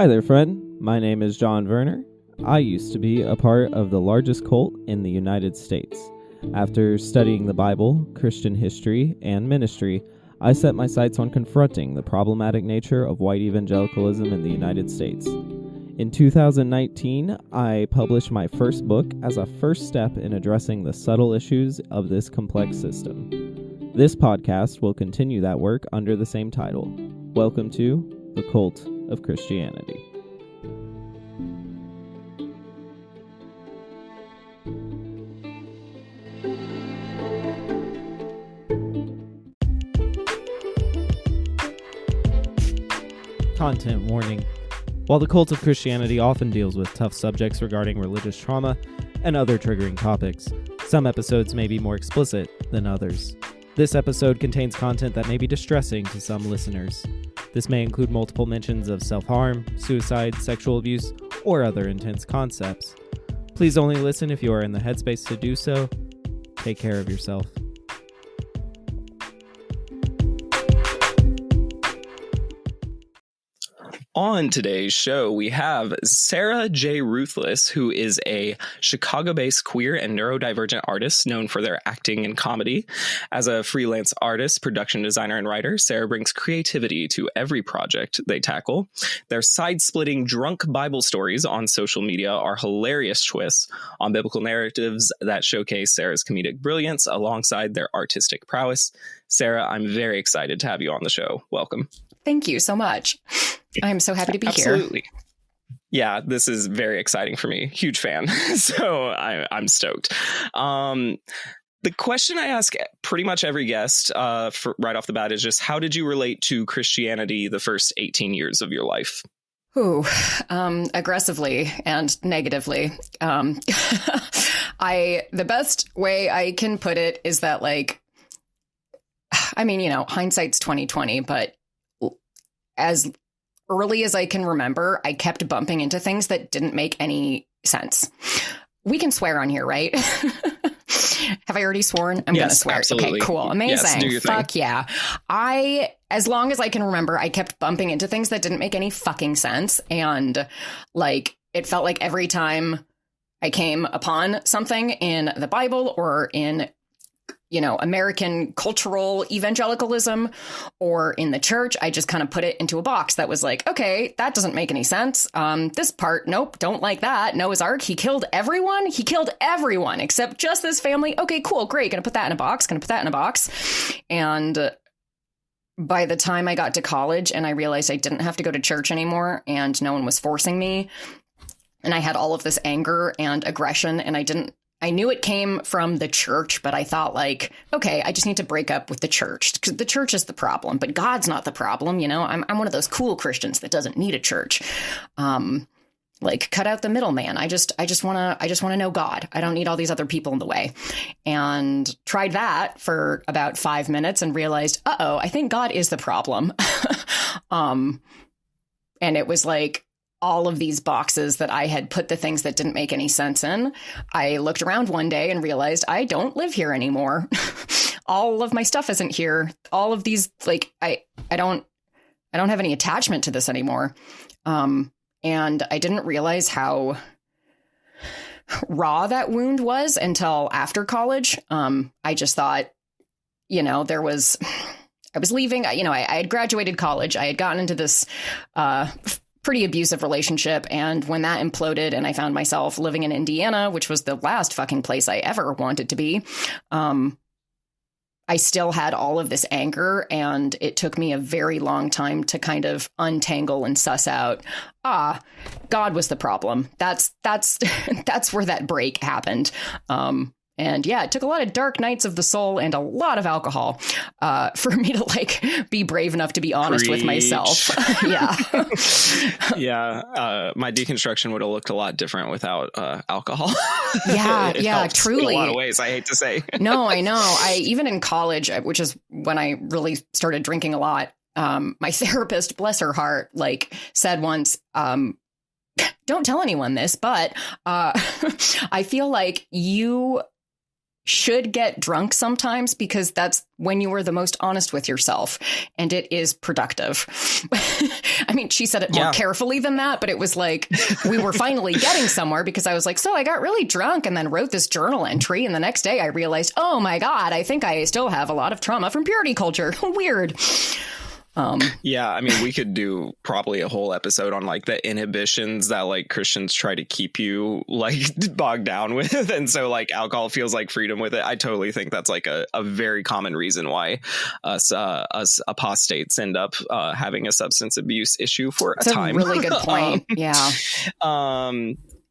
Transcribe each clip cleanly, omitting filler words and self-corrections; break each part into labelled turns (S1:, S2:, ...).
S1: Hi there, friend. My name is John Werner. I used to be a part of the largest cult in the United States. After studying the Bible, Christian history, and ministry, I set my sights on confronting the problematic nature of white evangelicalism in the United States. In 2019, I published my first book as a first step in addressing the subtle issues of this complex system. This podcast will continue that work under the same title. Welcome to The Cult of Christianity. Content warning. While the Cult of Christianity often deals with tough subjects regarding religious trauma and other triggering topics, some episodes may be more explicit than others. This episode contains content that may be distressing to some listeners. This may include multiple mentions of self-harm, suicide, sexual abuse, or other intense concepts. Please only listen if you are in the headspace to do so. Take care of yourself.
S2: On today's show, we have Sarah J Ruthless, who is a Chicago-based queer and neurodivergent artist known for their acting and comedy. As a freelance artist, production designer, and writer, Sarah brings creativity to every project they tackle. Their side-splitting drunk Bible stories on social media are hilarious twists on biblical narratives that showcase Sarah's comedic brilliance alongside their artistic prowess. Sarah, I'm very excited to have you on the show. Welcome.
S3: Thank you so much. I'm so happy to be here.
S2: Absolutely. Yeah, this is very exciting for me. Huge fan. So I'm stoked. The question I ask pretty much every guest right off the bat is just, how did you relate to Christianity the first 18 years of your life?
S3: Aggressively and negatively. The best way I can put it is that, hindsight's 2020, but as early as I can remember, I kept bumping into things that didn't make any sense. We can swear on here, right? Have I already sworn? I'm going to swear.
S2: Absolutely.
S3: Okay, cool. Amazing.
S2: Yes, do your thing.
S3: Fuck yeah. As long as I can remember, I kept bumping into things that didn't make any fucking sense. And it felt like every time I came upon something in the Bible or in American cultural evangelicalism or in the church, I just kind of put it into a box that was like, okay, that doesn't make any sense. This part, nope, don't like that. Noah's Ark, he killed everyone. He killed everyone except just this family. Okay, cool, great. Gonna put that in a box. And by the time I got to college and I realized I didn't have to go to church anymore and no one was forcing me, and I had all of this anger and aggression, and I knew it came from the church, but I thought okay, I just need to break up with the church because the church is the problem, but God's not the problem. I'm one of those cool Christians that doesn't need a church. Cut out the middleman. I just want to know God. I don't need all these other people in the way. And tried that for about 5 minutes and realized, I think God is the problem. And it was all of these boxes that I had put the things that didn't make any sense in. I looked around one day and realized I don't live here anymore. All of my stuff isn't here. All of these, I don't have any attachment to this anymore. And I didn't realize how raw that wound was until after college. I just thought, I was leaving, I had graduated college. I had gotten into this, pretty abusive relationship. And when that imploded and I found myself living in Indiana, which was the last fucking place I ever wanted to be, I still had all of this anger, and it took me a very long time to kind of untangle and suss out, God was the problem. That's where that break happened. And yeah, it took a lot of dark nights of the soul and a lot of alcohol for me to be brave enough to be honest with myself. Yeah.
S2: Yeah. My deconstruction would have looked a lot different without alcohol.
S3: Yeah, truly.
S2: In a lot of ways, I hate to say.
S3: No, I know. Even in college, which is when I really started drinking a lot, my therapist, bless her heart, said once, don't tell anyone this, but I feel like you should get drunk sometimes because that's when you are the most honest with yourself and it is productive. I mean, she said it more carefully than that, but it was like we were finally getting somewhere because I was like, so I got really drunk and then wrote this journal entry. And the next day I realized, oh my God, I think I still have a lot of trauma from purity culture. Weird.
S2: Yeah, I mean, we could do probably a whole episode on like the inhibitions that like Christians try to keep you like bogged down with. And so like alcohol feels like freedom with it. I totally think that's like a very common reason why us apostates end up having a substance abuse issue for a time.
S3: That's a really good point. Yeah.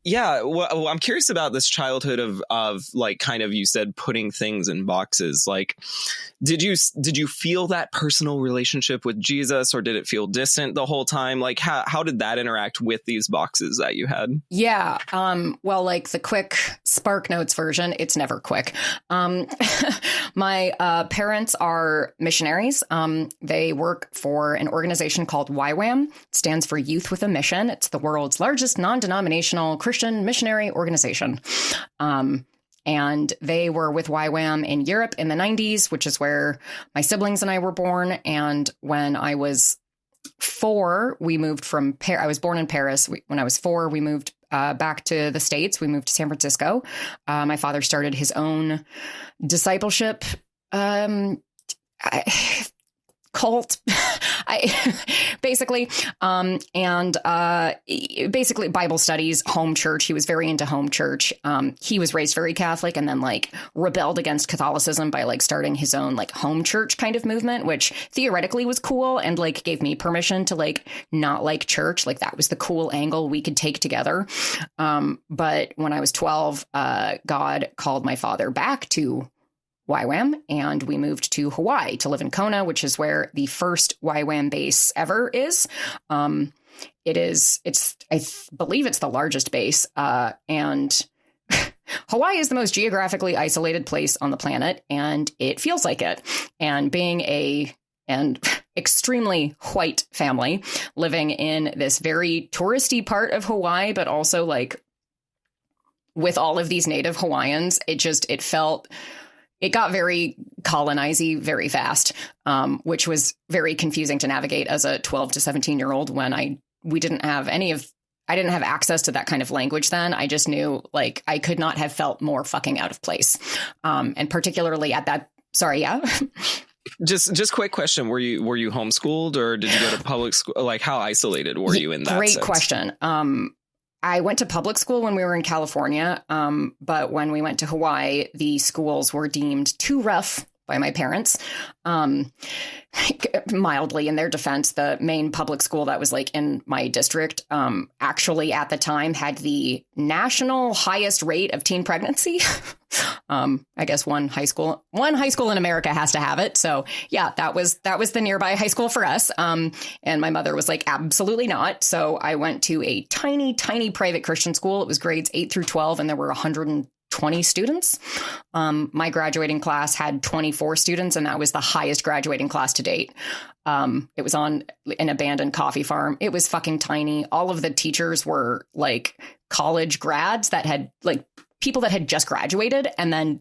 S2: Yeah, well, I'm curious about this childhood of like kind of, you said, putting things in boxes. Like, did you feel that personal relationship with Jesus, or did it feel distant the whole time? Like, how did that interact with these boxes that you had?
S3: Yeah. Well, like the quick Spark Notes version, it's never quick. My parents are missionaries. They work for an organization called YWAM. It stands for Youth with a Mission. It's the world's largest non-denominational Christian missionary organization. And they were with YWAM in Europe in the 90s, which is where my siblings and I were born. And when I was 4, we moved from I was born in Paris. When I was 4, we moved back to the States. We moved to San Francisco. My father started his own discipleship cult, basically Bible studies, home church. He was very into home church. He was raised very Catholic and then like rebelled against Catholicism by like starting his own like home church kind of movement, which theoretically was cool and like gave me permission to like not like church. Like that was the cool angle we could take together. But when I was 12, God called my father back to YWAM, and we moved to Hawaii to live in Kona, which is where the first YWAM base ever is. I believe it's the largest base, and Hawaii is the most geographically isolated place on the planet, and it feels like it. And being an extremely white family living in this very touristy part of Hawaii, but also like with all of these native Hawaiians, it got very colonizing very fast, which was very confusing to navigate as a 12 to 17-year-old when I didn't have access to that kind of language then. I just knew like I could not have felt more fucking out of place. And particularly at that, sorry, yeah.
S2: Just quick question. Were you homeschooled, or did you go to public school? Like how isolated were you in that
S3: Great
S2: sense?
S3: question. I went to public school when we were in California, but when we went to Hawaii, the schools were deemed too rough by my parents. Mildly, in their defense, the main public school that was like in my district actually at the time had the national highest rate of teen pregnancy. I guess one high school in America has to have it. So yeah, that was the nearby high school for us. And my mother was like, absolutely not. So I went to a tiny, tiny private Christian school. It was grades 8 through 12, and there were 120 students. My graduating class had 24 students, and that was the highest graduating class to date. It was on an abandoned coffee farm. It was fucking tiny. All of the teachers were like college grads that had like people that had just graduated, and then,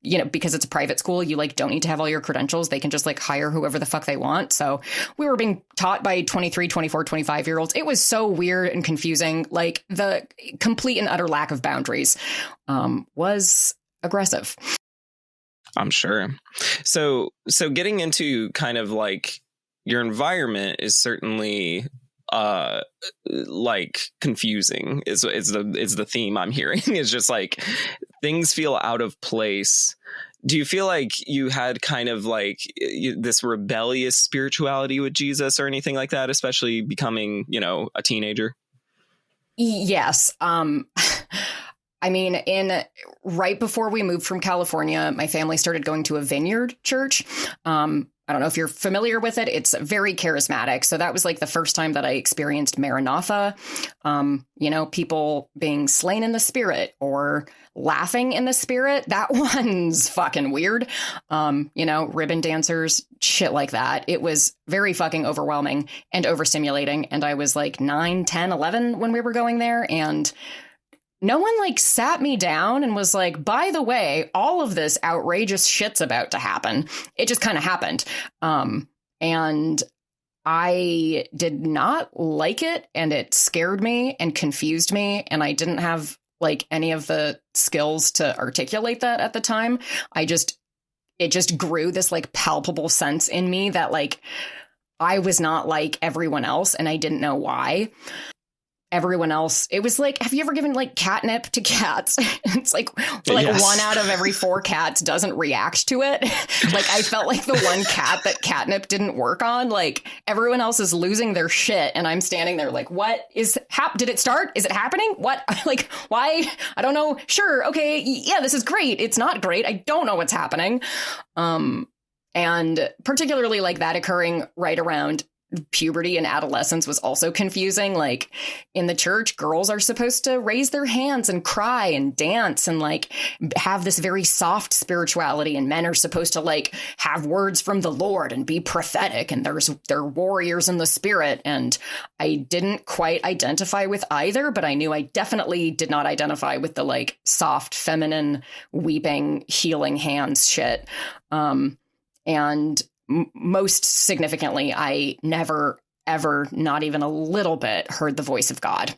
S3: you know, because it's a private school, you like don't need to have all your credentials. They can just like hire whoever the fuck they want. So we were being taught by 23, 24, 25-year-olds. It was so weird and confusing. Like the complete and utter lack of boundaries was aggressive.
S2: I'm sure. So getting into kind of like your environment is certainly like confusing is the theme I'm hearing. It's just like things feel out of place. Do you feel like you had kind of like this rebellious spirituality with Jesus or anything like that, especially becoming, you know, a teenager?
S3: Yes. I mean, right before we moved from California, my family started going to a vineyard church. I don't know if you're familiar with it. It's very charismatic. So that was like the first time that I experienced Maranatha, you know, people being slain in the spirit or laughing in the spirit. That one's fucking weird. You know, ribbon dancers, shit like that. It was very fucking overwhelming and overstimulating. And I was like 9, 10, 11 when we were going there. And no one like sat me down and was like, by the way, all of this outrageous shit's about to happen. It just kind of happened. And I did not like it, and it scared me and confused me, and I didn't have like any of the skills to articulate that at the time. It just grew this like palpable sense in me that like I was not like everyone else, and I didn't know why. Everyone else, it was like, have you ever given like catnip to cats? It's like
S2: Yes.
S3: 1 out of every 4 cats doesn't react to it. Like I felt like the one cat that catnip didn't work on, like everyone else is losing their shit, and I'm standing there like, what is did it start? Is it happening? What? Like, why? I don't know. Sure. Okay. Yeah, this is great. It's not great. I don't know what's happening. And particularly like that occurring right around puberty and adolescence was also confusing. Like in the church, girls are supposed to raise their hands and cry and dance and like have this very soft spirituality, and men are supposed to like have words from the Lord and be prophetic, and they're warriors in the spirit. And I didn't quite identify with either, but I knew I definitely did not identify with the like soft, feminine, weeping, healing hands shit. And most significantly, I never, ever, not even a little bit, heard the voice of God,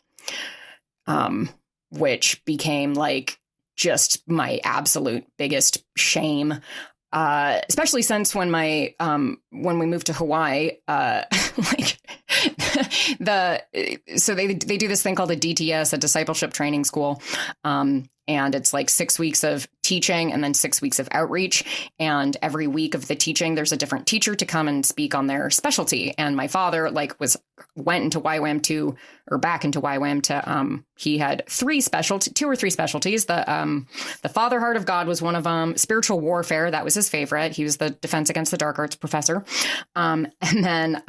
S3: which became like just my absolute biggest shame. Especially since when we moved to Hawaii, like so they do this thing called a DTS, a discipleship training school. And it's like 6 weeks of teaching and then 6 weeks of outreach. And every week of the teaching, there's a different teacher to come and speak on their specialty. And my father went into YWAM back into YWAM to, he had 2 or 3 specialties. The Father Heart of God was one of them. Spiritual warfare, that was his favorite. He was the defense against the dark arts professor. And then,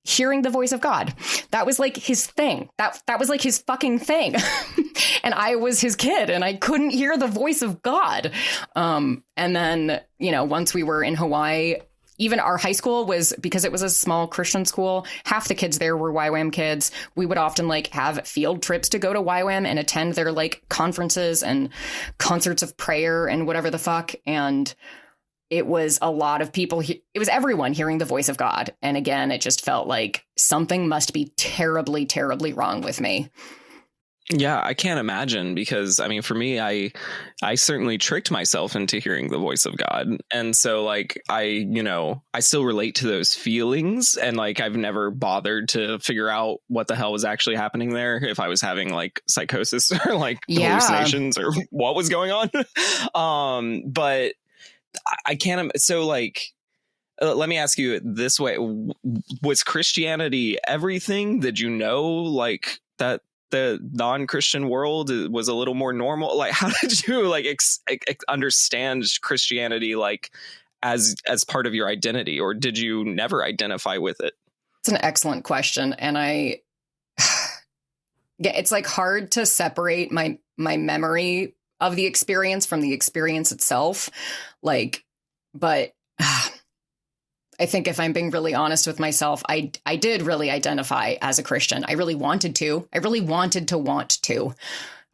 S3: hearing the voice of God. That was like his thing. That was like his fucking thing. And I was his kid and I couldn't hear the voice of God. And then, once we were in Hawaii, even our high school was, because it was a small Christian school, half the kids there were YWAM kids. We would often like have field trips to go to YWAM and attend their like conferences and concerts of prayer and whatever the fuck. And it was a lot of people. It was everyone hearing the voice of God. And again, it just felt like something must be terribly, terribly wrong with me.
S2: Yeah, I can't imagine, because I mean, for me, I certainly tricked myself into hearing the voice of God. And so like, I still relate to those feelings, and like, I've never bothered to figure out what the hell was actually happening there, if I was having like psychosis or like hallucinations or what was going on. But I can't. So like, let me ask you this way. Was Christianity everything? Did you know like that the non-Christian world was a little more normal? Like, how did you like understand Christianity like as part of your identity, or did you never identify with it?
S3: It's an excellent question. And it's like hard to separate my memory of the experience from the experience itself. Like, but I think if I'm being really honest with myself, I did really identify as a Christian. I really wanted to. I really wanted to want to.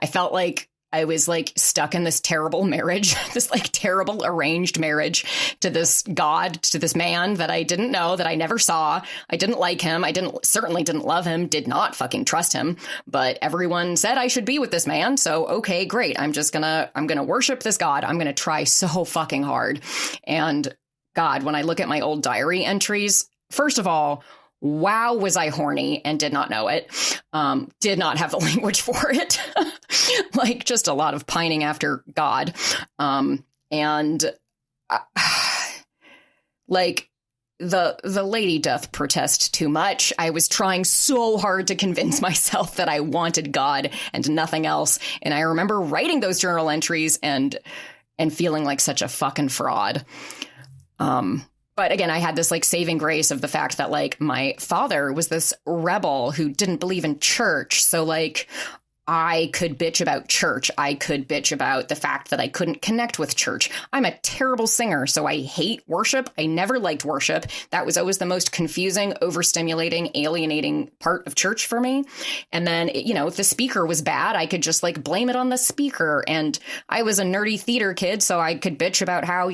S3: I felt like I was like stuck in this terrible marriage, this like terrible arranged marriage to this God, to this man that I didn't know, that I never saw. I didn't like him. I certainly didn't love him, did not fucking trust him. But everyone said I should be with this man. So, okay, great. I'm going to worship this God. I'm going to try so fucking hard. And God, when I look at my old diary entries, first of all, wow, was I horny and did not know it. Did not have the language for it. Like just a lot of pining after God. Like the lady doth protest too much. I was trying so hard to convince myself that I wanted God and nothing else. And I remember writing those journal entries and feeling like such a fucking fraud. But again, I had this like saving grace of the fact that like my father was this rebel who didn't believe in church. So like I could bitch about church. I could bitch about the fact that I couldn't connect with church. I'm a terrible singer, so I hate worship. I never liked worship. That was always the most confusing, overstimulating, alienating part of church for me. And then, if the speaker was bad, I could just like blame it on the speaker. And I was a nerdy theater kid, so I could bitch about how,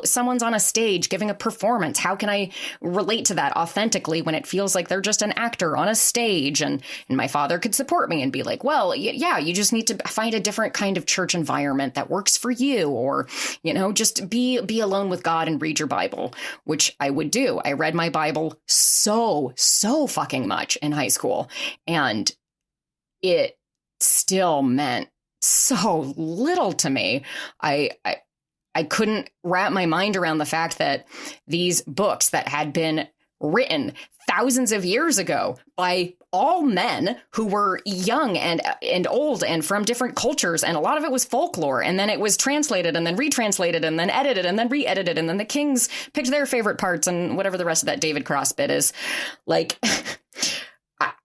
S3: someone's on a stage giving a performance. How can I relate to that authentically when it feels like they're just an actor on a stage? And my father could support me and be like, well, yeah, you just need to find a different kind of church environment that works for you, or, just be alone with God and read your Bible, which I would do. I read my Bible so fucking much in high school, and it still meant so little to me. I couldn't wrap my mind around the fact that these books that had been written thousands of years ago by all men who were young and old and from different cultures. And a lot of it was folklore. And then it was translated and then retranslated and then edited and then re-edited. And then the kings picked their favorite parts and whatever the rest of that David Cross bit is. Like,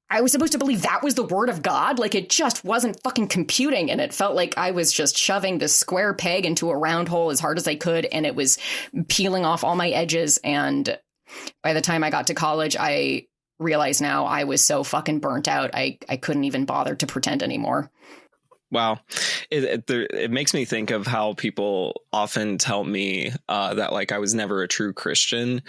S3: I was supposed to believe that was the word of God. Like, it just wasn't fucking computing. And it felt like I was just shoving this square peg into a round hole as hard as I could. And it was peeling off all my edges. And by the time I got to college, I realized now I was so fucking burnt out. I couldn't even bother to pretend anymore.
S2: Wow. It makes me think of how people often tell me that like I was never a true Christian.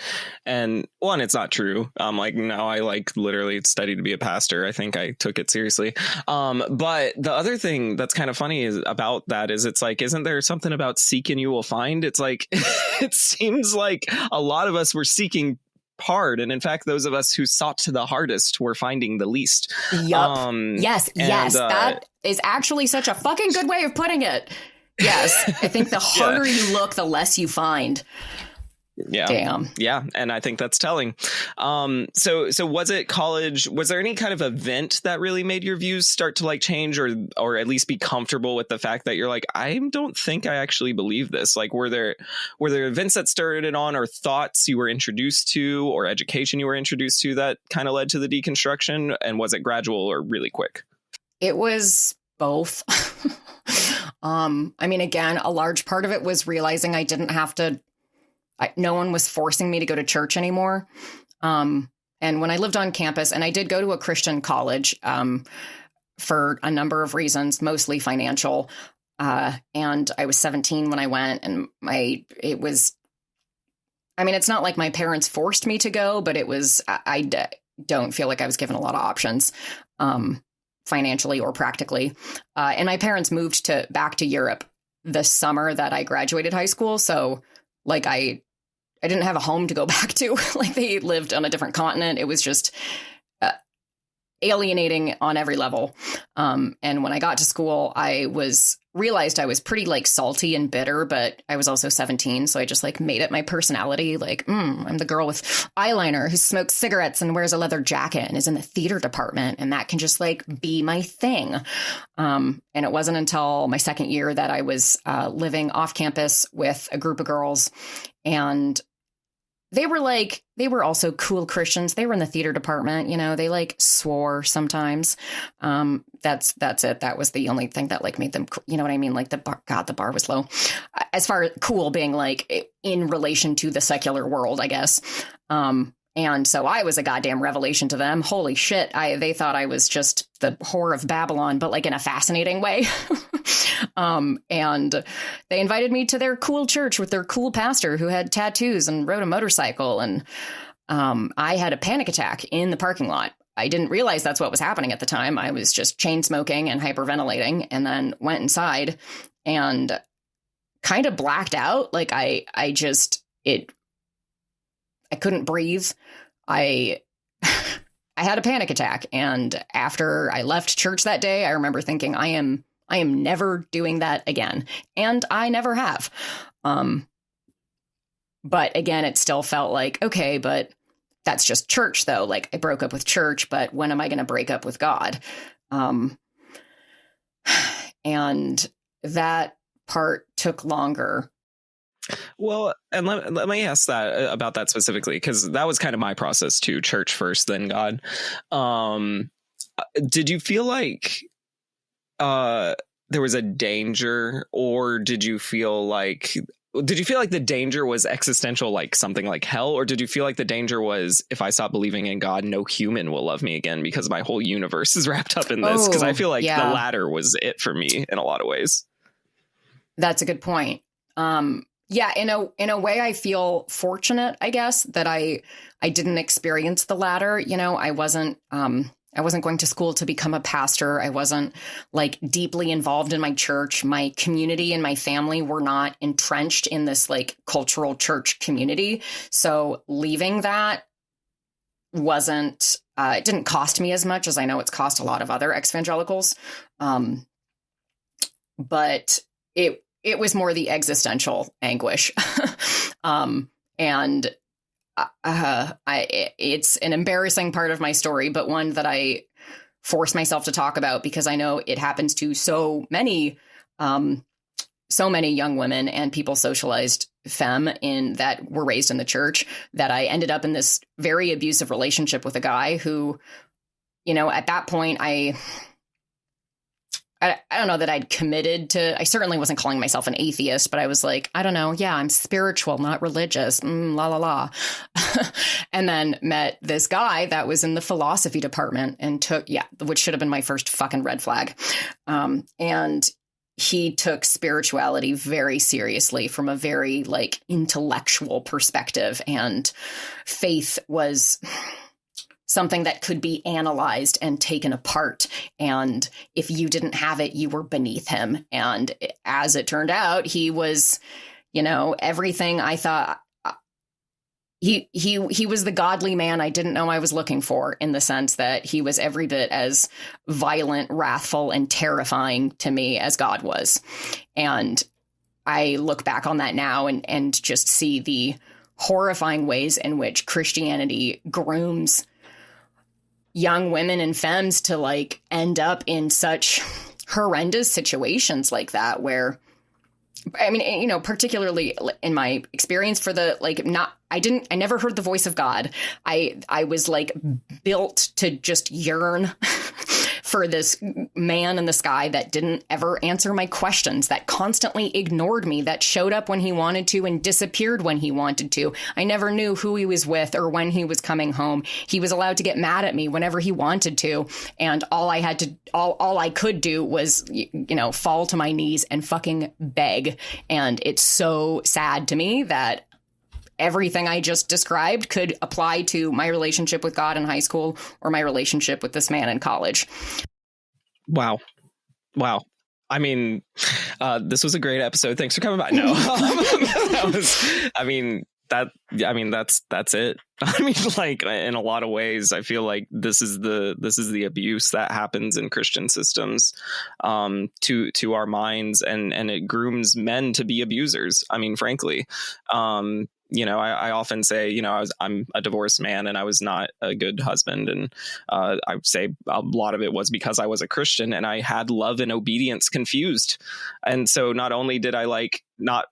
S2: And one, it's not true. I'm like, no, I like literally studied to be a pastor. I think I took it seriously. But the other thing that's kind of funny is about that is it's like, isn't there something about seek and you will find? It's like, it seems like a lot of us were seeking hard, and in fact those of us who sought the hardest were finding the least.
S3: Yes, that is actually such a fucking good way of putting it. Yes. I think the harder you look, the less you find.
S2: Yeah.
S3: Damn.
S2: Yeah. And I think that's telling. So was it college? Was there any kind of event that really made your views start to like change or at least be comfortable with the fact that you're like, I don't think I actually believe this? Like, were there events that started it on, or thoughts you were introduced to, or education you were introduced to that kind of led to the deconstruction? And was it gradual or really quick?
S3: It was both. I mean, again, a large part of it was realizing I didn't have to. No one was forcing me to go to church anymore. And when I lived on campus, and I did go to a Christian college for a number of reasons, mostly financial. And I was 17 when I went, and it's not like my parents forced me to go, but I don't feel like I was given a lot of options, financially or practically. And my parents moved back to Europe the summer that I graduated high school. So like I didn't have a home to go back to. Like, they lived on a different continent. It was just alienating on every level. And when I got to school, I realized I was pretty like salty and bitter, but I was also 17. So I just like made it my personality. Like, I'm the girl with eyeliner who smokes cigarettes and wears a leather jacket and is in the theater department. And that can just like be my thing. And it wasn't until my second year that I was living off campus with a group of girls, and they were also cool Christians. They were in the theater department. They like swore sometimes. That's it. That was the only thing that like made them, you know what I mean? Like the bar was low as far as cool being like in relation to the secular world, I guess. And so I was a goddamn revelation to them. Holy shit. They thought I was just the whore of Babylon, but like in a fascinating way. And they invited me to their cool church with their cool pastor who had tattoos and rode a motorcycle. And I had a panic attack in the parking lot. I didn't realize that's what was happening at the time. I was just chain smoking and hyperventilating, and then went inside and kind of blacked out. Like I couldn't breathe. I had a panic attack. And after I left church that day, I remember thinking, I am never doing that again. And I never have. But again, it still felt like, okay, but that's just church though. Like, I broke up with church, but when am I going to break up with God? And that part took longer.
S2: Well, and let me ask that about that specifically, because that was kind of my process too. Church first, then God. Did you feel like there was a danger, or did you feel like the danger was existential, like something like hell? Or did you feel like the danger was, if I stop believing in God, no human will love me again because my whole universe is wrapped up in this? Because I feel like the latter was it for me in a lot of ways. That's
S3: a good point. Yeah, in a way, I feel fortunate, I guess, that I didn't experience the latter. You know, I wasn't going to school to become a pastor. I wasn't like deeply involved in my church. My community and my family were not entrenched in this like cultural church community. So leaving that wasn't, it didn't cost me as much as I know it's cost a lot of other ex-evangelicals. But it was more the existential anguish. And it's an embarrassing part of my story, but one that I force myself to talk about because I know it happens to so many young women and people socialized femme that were raised in the church, that I ended up in this very abusive relationship with a guy who, you know, at that point, I don't know that I'd committed to, I certainly wasn't calling myself an atheist, but I was like, I don't know. Yeah, I'm spiritual, not religious. La, la, la. And then met this guy that was in the philosophy department and which should have been my first fucking red flag. And he took spirituality very seriously from a very like intellectual perspective, and faith was something that could be analyzed and taken apart. And if you didn't have it, you were beneath him. And as it turned out, he was, you know, everything I thought. He was the godly man I didn't know I was looking for, in the sense that he was every bit as violent, wrathful, and terrifying to me as God was. And I look back on that now and just see the horrifying ways in which Christianity grooms young women and femmes to like end up in such horrendous situations like that, where, I mean, you know, particularly in my experience for the, like, I never heard the voice of God. I was like built to just yearn for this man in the sky that didn't ever answer my questions, that constantly ignored me, that showed up when he wanted to and disappeared when he wanted to. I never knew who he was with or when he was coming home. He was allowed to get mad at me whenever he wanted to. And all I could do was, you know, fall to my knees and fucking beg. And it's so sad to me that everything I just described could apply to my relationship with God in high school or my relationship with this man in college.
S2: Wow. I mean, this was a great episode. Thanks for coming by. No, that's it. I mean, like, in a lot of ways, I feel like this is the abuse that happens in Christian systems, to our minds, and it grooms men to be abusers. I mean, frankly, you know, I often say, you know, I'm a divorced man and I was not a good husband. And I would say a lot of it was because I was a Christian and I had love and obedience confused. And so not only did I not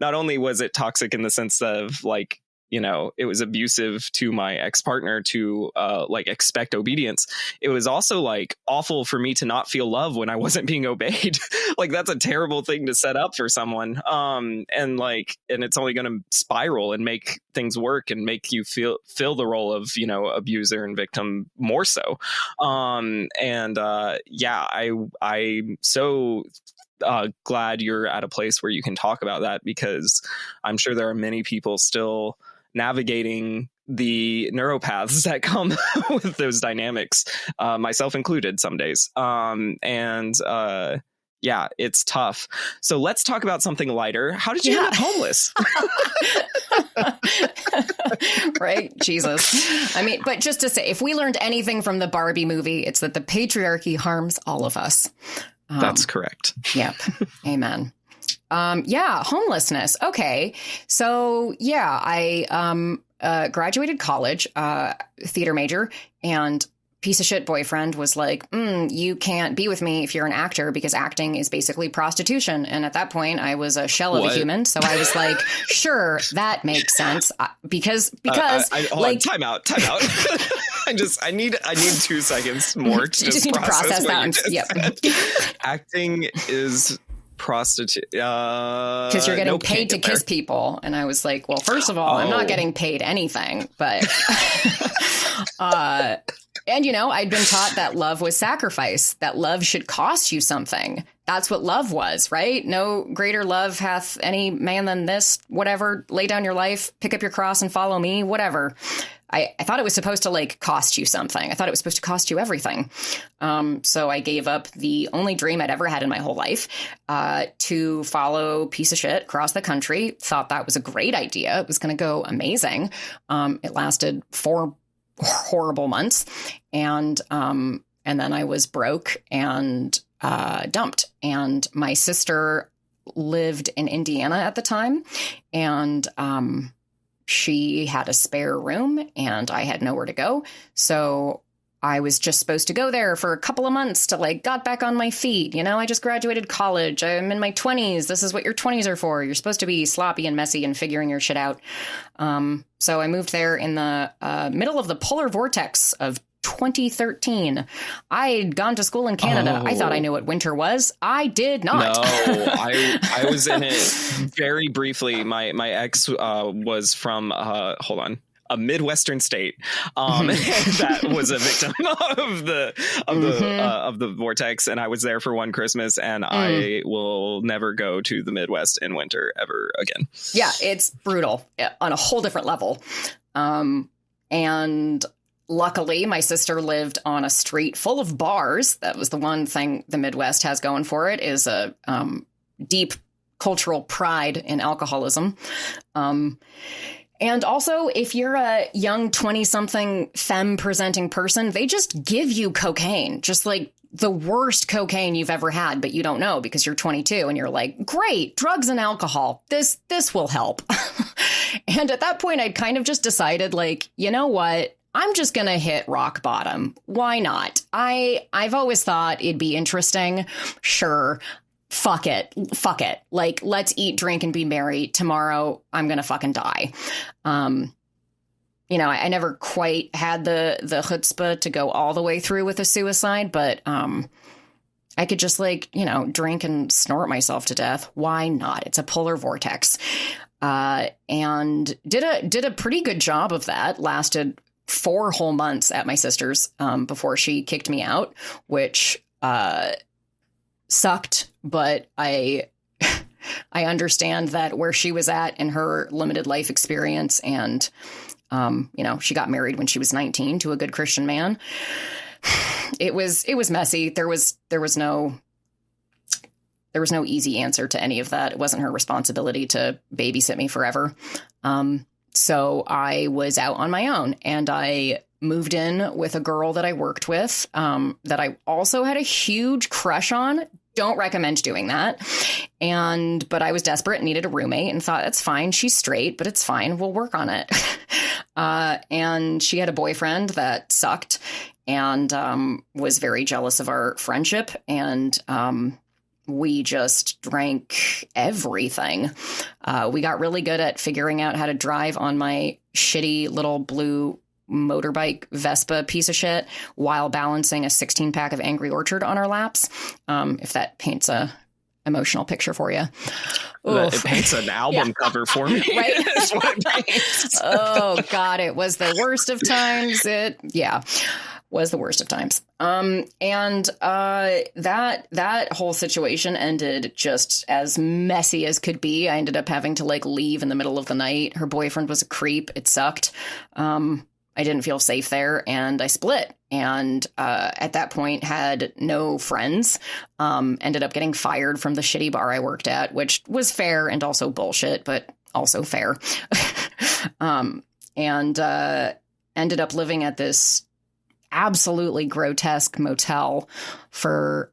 S2: only was it toxic in the sense of like, you know, it was abusive to my ex-partner to like expect obedience. It was also like awful for me to not feel love when I wasn't being obeyed. Like, that's a terrible thing to set up for someone. And it's only going to spiral and make things work and make you fill the role of, you know, abuser and victim more so. I'm so glad you're at a place where you can talk about that, because I'm sure there are many people still navigating the neuropaths that come with those dynamics, myself included some days. Yeah, it's tough. So let's talk about something lighter. How did you end up homeless?
S3: Right? Jesus. I mean, but just to say, if we learned anything from the Barbie movie, it's that the patriarchy harms all of us.
S2: That's correct.
S3: Yep. Amen. Homelessness. Okay. So I graduated college, theater major, and piece of shit boyfriend was like, you can't be with me if you're an actor, because acting is basically prostitution. And at that point I was a shell of a human. So I was like, sure, that makes sense. Because
S2: time out. I need 2 seconds more to just process what you just said. Acting is prostitute.
S3: Because you're getting paid to kiss people. And I was like, well, first of all, I'm not getting paid anything, but and I'd been taught that love was sacrifice, that love should cost you something. That's what love was, right? No greater love hath any man than this, whatever, lay down your life, pick up your cross and follow me, whatever. I thought it was supposed to cost you something. I thought it was supposed to cost you everything. So I gave up the only dream I'd ever had in my whole life to follow piece of shit across the country. Thought that was a great idea. It was going to go amazing. It lasted 4 horrible months. And then I was broke and dumped. And my sister lived in Indiana at the time. And she had a spare room and I had nowhere to go. So I was just supposed to go there for a couple of months to got back on my feet. I just graduated college. I'm in my 20s. This is what your 20s are for. You're supposed to be sloppy and messy and figuring your shit out. So I moved there in the middle of the polar vortex of 2013. I'd gone to school in Canada. I thought I knew what winter was. I did not.
S2: No, I was in it very briefly. My ex was from a Midwestern state that was a victim of the vortex, and I was there for one Christmas, and I will never go to the Midwest in winter ever again.
S3: Yeah, it's brutal on a whole different level. And luckily, my sister lived on a street full of bars. That was the one thing the Midwest has going for it, is a deep cultural pride in alcoholism. And also, if you're a young 20-something femme-presenting person, they just give you cocaine, just the worst cocaine you've ever had, but you don't know because you're 22 and you're like, great, drugs and alcohol. This will help. And at that point, I'd kind of just decided, you know what? I'm just going to hit rock bottom. Why not? I've always thought it'd be interesting. Sure. Fuck it. Let's eat, drink, and be merry. Tomorrow, I'm going to fucking die. I never quite had the chutzpah to go all the way through with a suicide, but I could just drink and snort myself to death. Why not? It's a polar vortex. And did a pretty good job of that. Lasted 4 whole months at my sister's before she kicked me out, which sucked. But I understand that where she was at in her limited life experience, and she got married when she was 19 to a good Christian man. It was messy. There was no easy answer to any of that. It wasn't her responsibility to babysit me forever. So I was out on my own, and I moved in with a girl that I worked with that I also had a huge crush on. Don't recommend doing that. But I was desperate and needed a roommate and thought, that's fine. She's straight, but it's fine. We'll work on it. And she had a boyfriend that sucked and was very jealous of our friendship. And we just drank everything. We got really good at figuring out how to drive on my shitty little blue motorbike Vespa piece of shit while balancing a 16-pack of Angry Orchard on our laps. If that paints a emotional picture for you.
S2: It paints an album cover for me.
S3: Right?
S2: That's what it paints.
S3: Oh, God, it was the worst of times. Was the worst of times. That whole situation ended just as messy as could be. I ended up having to leave in the middle of the night. Her boyfriend was a creep. It sucked. I didn't feel safe there, and I split. And at that point had no friends. Ended up getting fired from the shitty bar I worked at, which was fair and also bullshit, but also fair. Ended up living at this absolutely grotesque motel for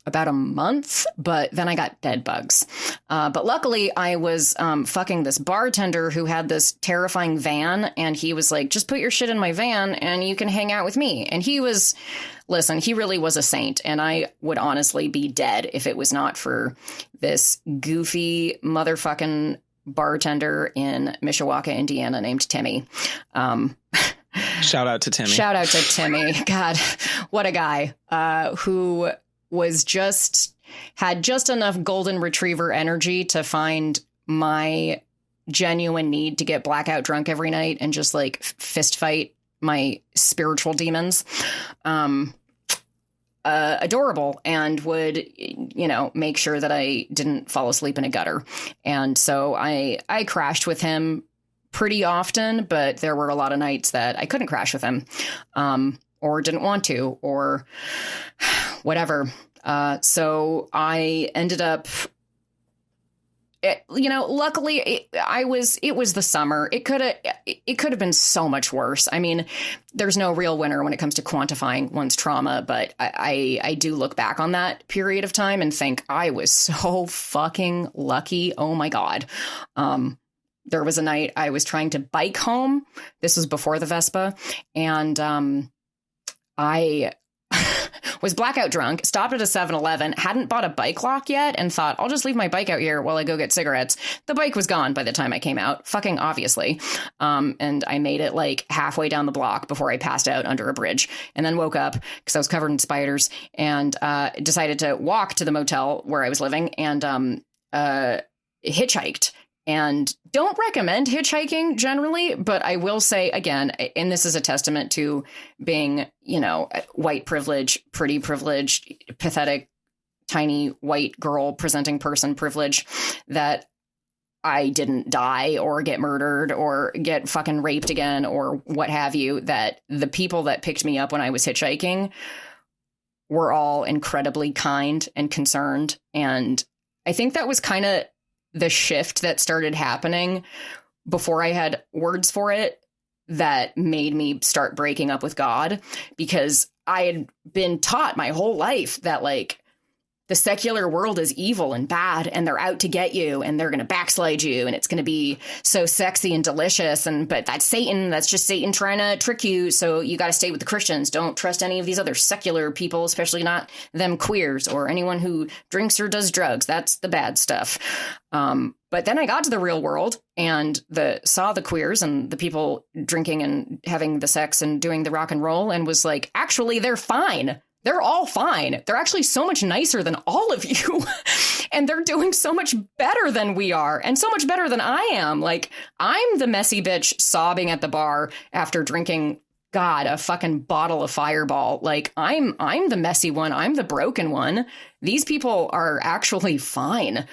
S3: about a month, but then I got bed bugs. But luckily I was fucking this bartender who had this terrifying van, and he was like, just put your shit in my van and you can hang out with me. And he really was a saint, and I would honestly be dead if it was not for this goofy motherfucking bartender in Mishawaka, Indiana named Timmy.
S2: Shout out to Timmy.
S3: Shout out to Timmy. God, what a guy who was had just enough golden retriever energy to find my genuine need to get blackout drunk every night and just like fist fight my spiritual demons. Adorable, and would, make sure that I didn't fall asleep in a gutter. And so I crashed with him pretty often, but there were a lot of nights that I couldn't crash with him, or didn't want to, or whatever. So I ended up, luckily it was the summer. It could have been so much worse. I mean, there's no real winner when it comes to quantifying one's trauma, but I do look back on that period of time and think I was so fucking lucky. Oh my God. There was a night I was trying to bike home. This was before the Vespa. And I was blackout drunk, stopped at a 7-Eleven, hadn't bought a bike lock yet, and thought, I'll just leave my bike out here while I go get cigarettes. The bike was gone by the time I came out, fucking obviously. And I made it like halfway down the block before I passed out under a bridge, and then woke up because I was covered in spiders, and decided to walk to the motel where I was living, and hitchhiked. And don't recommend hitchhiking generally, but I will say again, and this is a testament to being, white privilege, pretty privilege, pathetic, tiny white girl presenting person privilege, that I didn't die or get murdered or get fucking raped again or what have you, that the people that picked me up when I was hitchhiking were all incredibly kind and concerned. And I think that was kind of the shift that started happening before I had words for it that made me start breaking up with God, because I had been taught my whole life that like the secular world is evil and bad, and they're out to get you, and they're going to backslide you, and it's going to be so sexy and delicious. But that's Satan. That's just Satan trying to trick you. So you got to stay with the Christians. Don't trust any of these other secular people, especially not them queers or anyone who drinks or does drugs. That's the bad stuff. But then I got to the real world and saw the queers and the people drinking and having the sex and doing the rock and roll, and was like, actually, they're fine. They're all fine. They're actually so much nicer than all of you. And they're doing so much better than we are, and so much better than I am. Like, I'm the messy bitch sobbing at the bar after drinking, God, a fucking bottle of Fireball. Like, I'm the messy one. I'm the broken one. These people are actually fine.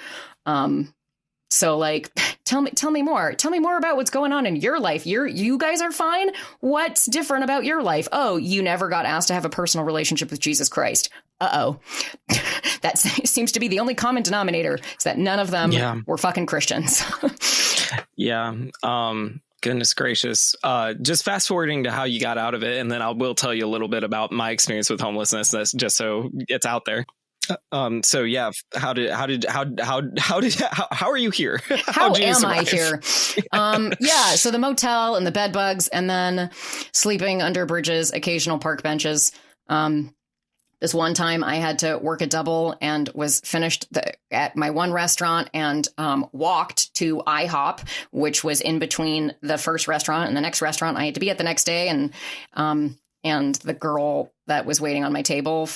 S3: So like, tell me more. Tell me more about what's going on in your life. You guys are fine. What's different about your life? Oh, you never got asked to have a personal relationship with Jesus Christ. Uh-oh. That seems to be the only common denominator, is that none of them were fucking Christians.
S2: Yeah. Goodness gracious. Just fast forwarding to how you got out of it. And then will tell you a little bit about my experience with homelessness. That's just so it's out there. So yeah, how are you here?
S3: How am I here? So the motel and the bed bugs, and then sleeping under bridges, occasional park benches. This one time I had to work a double and was finished at my one restaurant and walked to IHOP, which was in between the first restaurant and the next restaurant I had to be at the next day. And the girl that was waiting on my table,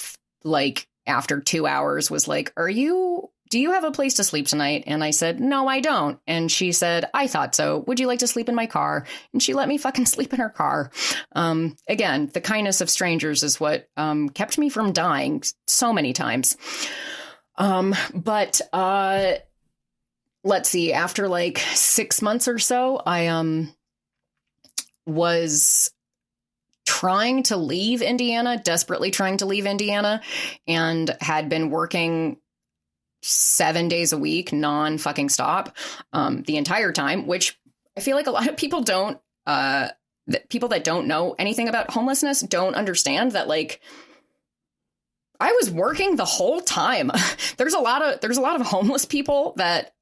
S3: after 2 hours, was like, do you have a place to sleep tonight? And I said, no, I don't. And she said, I thought so. Would you like to sleep in my car? And she let me fucking sleep in her car. Again, the kindness of strangers is what kept me from dying so many times. But let's see, after 6 months or so, I was trying to leave Indiana, desperately trying to leave Indiana, and had been working 7 days a week, non-fucking stop, the entire time, which I feel like a lot of people don't, people that don't know anything about homelessness don't understand that, I was working the whole time. There's a lot of homeless people that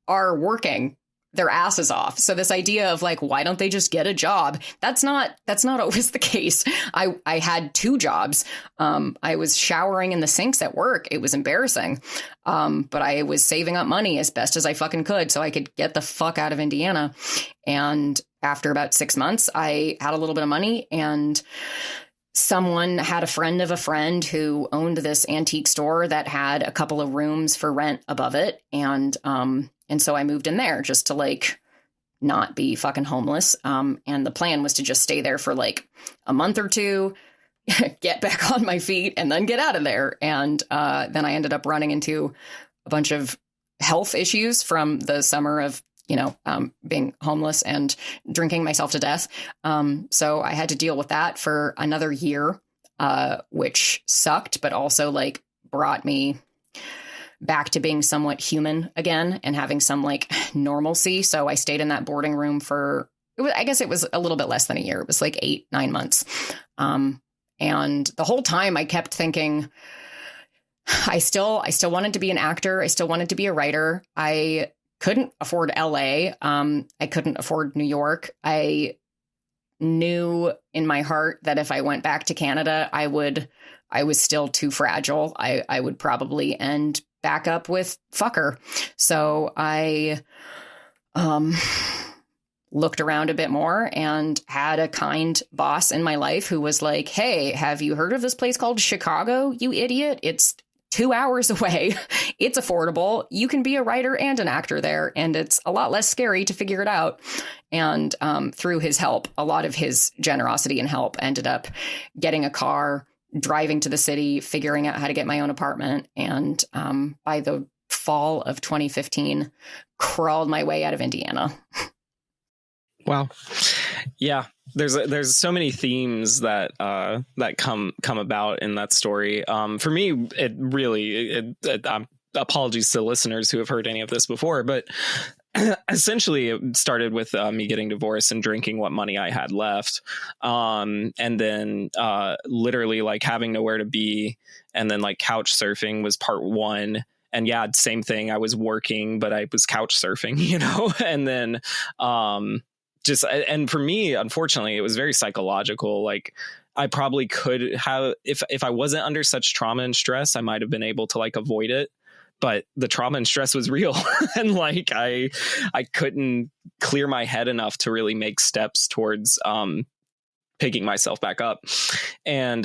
S3: are working their asses off. So this idea of why don't they just get a job? That's not always the case. I had 2 jobs. I was showering in the sinks at work. It was embarrassing. But I was saving up money as best as I fucking could so I could get the fuck out of Indiana. And after about 6 months, I had a little bit of money, and someone had a friend of a friend who owned this antique store that had a couple of rooms for rent above it. And so I moved in there just to like not be fucking homeless. And the plan was to just stay there for like a month or two, get back on my feet, and then get out of there. And then I ended up running into a bunch of health issues from the summer of, being homeless and drinking myself to death. So I had to deal with that for another year, which sucked, but also like brought me back to being somewhat human again and having some like normalcy. So I stayed in that boarding room for, I guess it was a little bit less than a year. It was like 8-9 months. And the whole time I kept thinking, I still wanted to be an actor. I still wanted to be a writer. I couldn't afford LA. I couldn't afford New York. I knew in my heart that if I went back to Canada, I was still too fragile. I would probably end back up with fucker. So I looked around a bit more and had a kind boss in my life who was like, hey, have you heard of this place called Chicago, you idiot? It's 2 hours away. It's affordable. You can be a writer and an actor there, and it's a lot less scary to figure it out. And through his help, a lot of his generosity and help, ended up getting a car, driving to the city, figuring out how to get my own apartment. And by the fall of 2015, crawled my way out of Indiana.
S2: Wow. Yeah. There's so many themes that come about in that story. For me, it really, apologies to listeners who have heard any of this before, but essentially it started with me getting divorced and drinking what money I had left. And then literally like having nowhere to be. And then like couch surfing was part one. And yeah, same thing. I was working, but I was couch surfing, and then and for me, unfortunately, it was very psychological. Like I probably could have, if I wasn't under such trauma and stress, I might have been able to like avoid it. But the trauma and stress was real. And like I couldn't clear my head enough to really make steps towards picking myself back up. And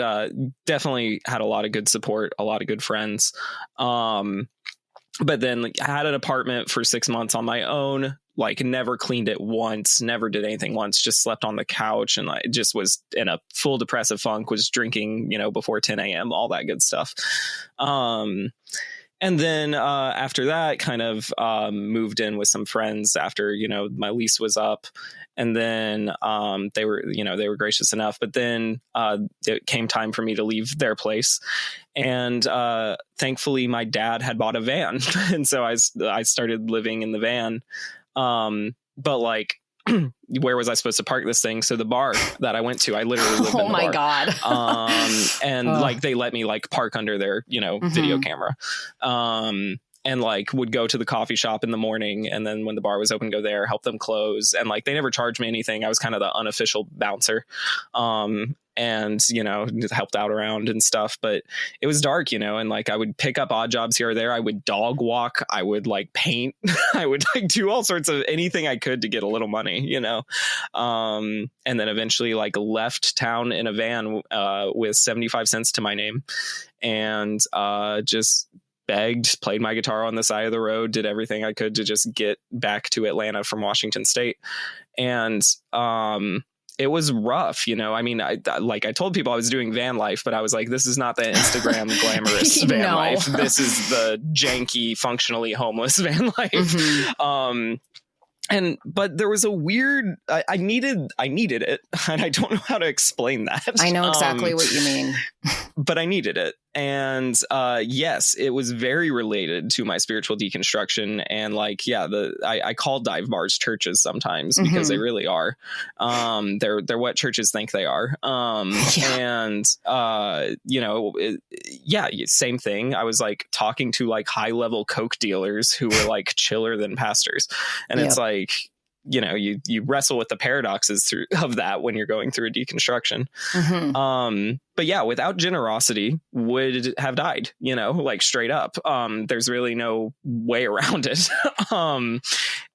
S2: definitely had a lot of good support, a lot of good friends. But then like, I had an apartment for 6 months on my own, like never cleaned it once, never did anything once, just slept on the couch, and I just was in a full depressive funk, was drinking, before 10 a.m., all that good stuff. And then after that, kind of moved in with some friends after, my lease was up. And then they were gracious enough. But then it came time for me to leave their place. And thankfully, my dad had bought a van. And so I started living in the van. But like, where was I supposed to park this thing? So the bar that I went to, I literally lived in the bar.
S3: God.
S2: And like, they let me like park under their, video camera. And like would go to the coffee shop in the morning. And then when the bar was open, go there, help them close. And like, they never charged me anything. I was kind of the unofficial bouncer. And, helped out around and stuff, but it was dark, and like I would pick up odd jobs here or there. I would dog walk. I would like paint. I would like do all sorts of anything I could to get a little money, and then eventually like left town in a van with 75 cents to my name, and just begged, played my guitar on the side of the road, did everything I could to just get back to Atlanta from Washington State. And it was rough, I mean, I told people I was doing van life, but I was like, this is not the Instagram glamorous van life. This is the janky, functionally homeless van life. Mm-hmm. But there was a weird, I needed it, and I don't know how to explain that.
S3: I know exactly what you mean.
S2: But I needed it. And yes, it was very related to my spiritual deconstruction. And like, yeah, I call dive bars churches sometimes because they really are. They're what churches think they are. And same thing. I was like talking to like high level coke dealers who were like chiller than pastors. And it's like, you wrestle with the paradoxes of that when you're going through a deconstruction. But yeah, without generosity would have died, like straight up. There's really no way around it.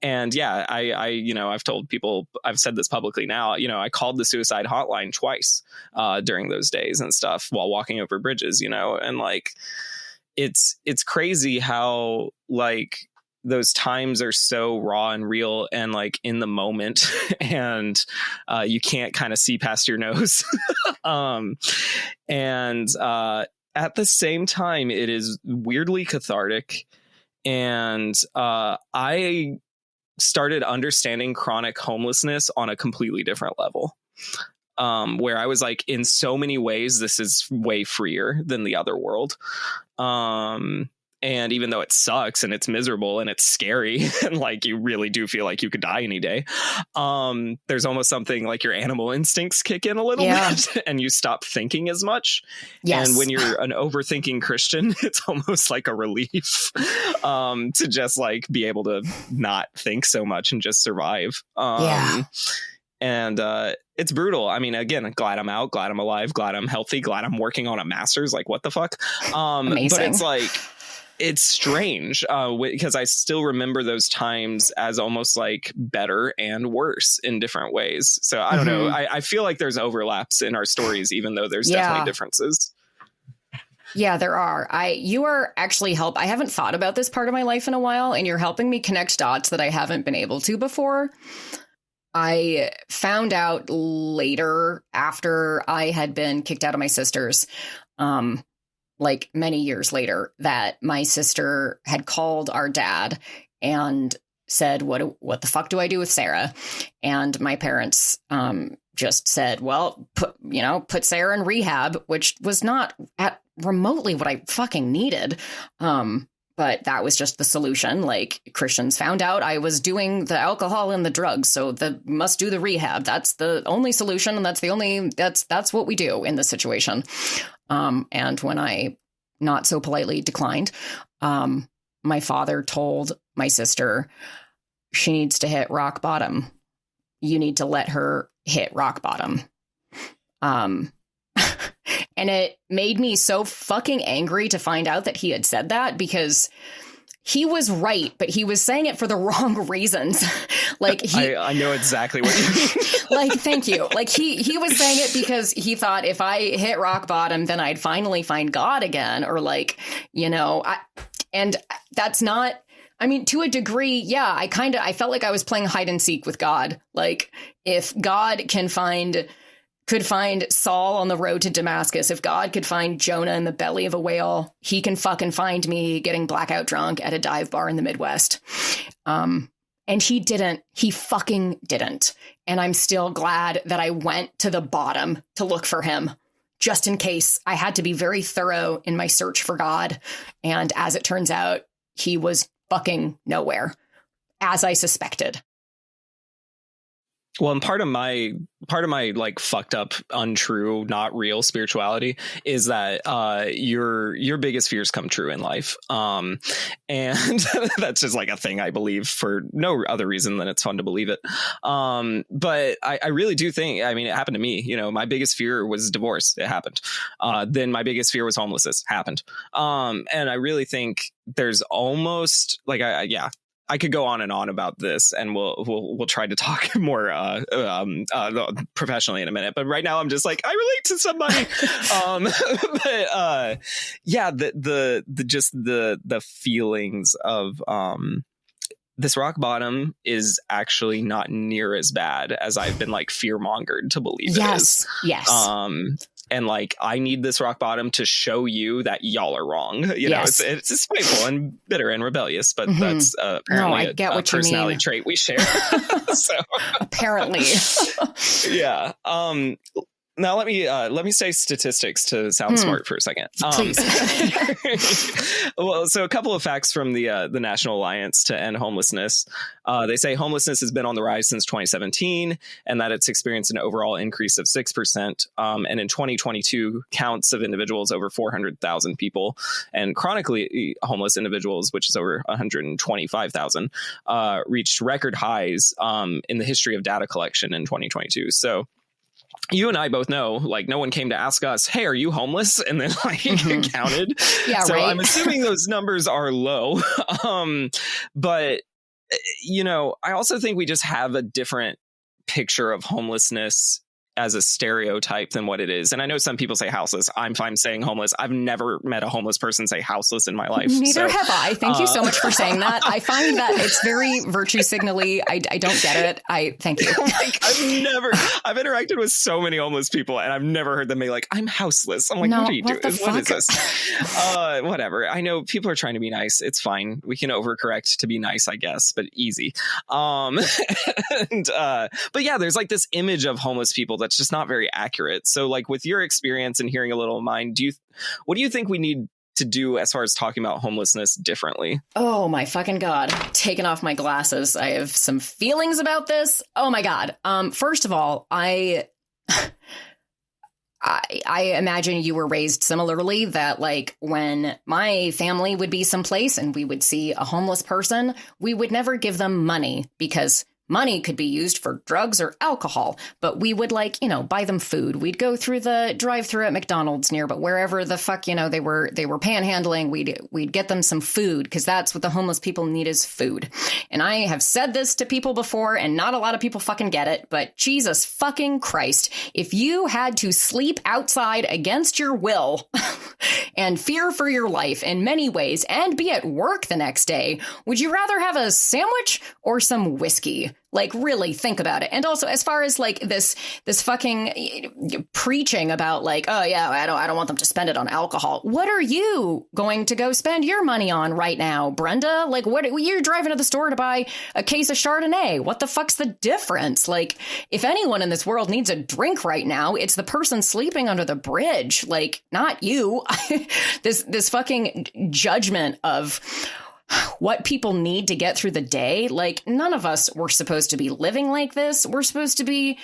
S2: And yeah, I've told people, I've said this publicly now, I called the suicide hotline twice during those days and stuff while walking over bridges, and like, it's crazy how like those times are so raw and real and like in the moment, and you can't kind of see past your nose. And at the same time, it is weirdly cathartic. And I started understanding chronic homelessness on a completely different level, where I was like, in so many ways, this is way freer than the other world. And even though it sucks and it's miserable and it's scary and like you really do feel like you could die any day, there's almost something like your animal instincts kick in a little bit and you stop thinking as much. Yes. And when you're an overthinking Christian, it's almost like a relief to just like be able to not think so much and just survive. And it's brutal. I mean, again, glad I'm out, glad I'm alive, glad I'm healthy, glad I'm working on a master's. Like, what the fuck? Amazing. But it's like, it's strange because I still remember those times as almost like better and worse in different ways. So I don't know. I feel like there's overlaps in our stories, even though there's definitely differences.
S3: Yeah, there are. You are actually I haven't thought about this part of my life in a while, and you're helping me connect dots that I haven't been able to before. I found out later, after I had been kicked out of my sister's, like many years later, that my sister had called our dad and said, what the fuck do I do with Sarah? And my parents just said, well, put Sarah in rehab, which was not remotely what I fucking needed. But that was just the solution. Like, Christians found out I was doing the alcohol and the drugs, so must do the rehab. That's the only solution, and that's what we do in this situation. And when I not so politely declined, my father told my sister, she needs to hit rock bottom. You need to let her hit rock bottom. And it made me so fucking angry to find out that he had said that, because he was right, but he was saying it for the wrong reasons. Like,
S2: I know exactly what you mean.
S3: Like, thank you. Like, he was saying it because he thought if I hit rock bottom, then I'd finally find God again, or like, and that's not, I mean, to a degree, yeah, I felt like I was playing hide and seek with God. Like, if God could find Saul on the road to Damascus, if God could find Jonah in the belly of a whale, he can fucking find me getting blackout drunk at a dive bar in the Midwest. And he didn't. He fucking didn't. And I'm still glad that I went to the bottom to look for him, just in case. I had to be very thorough in my search for God. And as it turns out, he was fucking nowhere, as I suspected.
S2: Well, and part of my like fucked up, untrue, not real spirituality is that your biggest fears come true in life. And that's just like a thing I believe for no other reason than it's fun to believe it. But I really do think, I mean, it happened to me. My biggest fear was divorce. It happened. Then my biggest fear was homelessness. Happened. And I really think there's almost like, I could go on and on about this, and we'll try to talk more professionally in a minute. But right now, I'm just like, I relate to somebody. But yeah, the feelings of this rock bottom is actually not near as bad as I've been like fear mongered to believe it is.
S3: Yes.
S2: And like, I need this rock bottom to show you that y'all are wrong. It's spiteful and bitter and rebellious, but that's apparently a personality trait we share. So
S3: apparently,
S2: yeah. Now let me say statistics to sound smart for a second.
S3: Please.
S2: Well, so a couple of facts from the National Alliance to End Homelessness. They say homelessness has been on the rise since 2017, and that it's experienced an overall increase of 6%. And in 2022, counts of individuals over 400,000 people, and chronically homeless individuals, which is over 125,000, reached record highs in the history of data collection in 2022. So you and I both know, like, no one came to ask us, hey, are you homeless? And then counted.
S3: Yeah,
S2: so
S3: right.
S2: I'm assuming those numbers are low. But, I also think we just have a different picture of homelessness as a stereotype than what it is. And I know some people say houseless. I'm fine saying homeless. I've never met a homeless person say houseless in my life.
S3: Neither have I. Thank you so much for saying that. I find that it's very virtue signally. I don't get it. Thank you.
S2: I've interacted with so many homeless people and I've never heard them be like, I'm houseless. I'm like,
S3: no,
S2: what are you doing? What is this? Whatever. I know people are trying to be nice. It's fine. We can overcorrect to be nice, I guess, but easy. But yeah, there's like this image of homeless people that's just not very accurate. So like with your experience and hearing a little of mine, what do you think we need to do as far as talking about homelessness differently? Oh
S3: my fucking God. Taking off my glasses. I have some feelings about this. Oh my God. First of all, I imagine you were raised similarly, that like when my family would be someplace and we would see a homeless person, we would never give them money because money could be used for drugs or alcohol, but we would buy them food. We'd go through the drive-through at McDonald's near, but wherever the fuck, they were panhandling, we'd get them some food because that's what the homeless people need is food. And I have said this to people before and not a lot of people fucking get it, but Jesus fucking Christ, if you had to sleep outside against your will and fear for your life in many ways and be at work the next day, would you rather have a sandwich or some whiskey? Like, really think about it. And also, as far as like this fucking preaching about like, oh yeah, I don't want them to spend it on alcohol. What are you going to go spend your money on right now, Brenda? Like, what you're driving to the store to buy a case of Chardonnay? What the fuck's the difference? Like, if anyone in this world needs a drink right now, it's the person sleeping under the bridge. Like, not you. This fucking judgment of what people need to get through the day. Like, none of us were supposed to be living like this. We're supposed to be,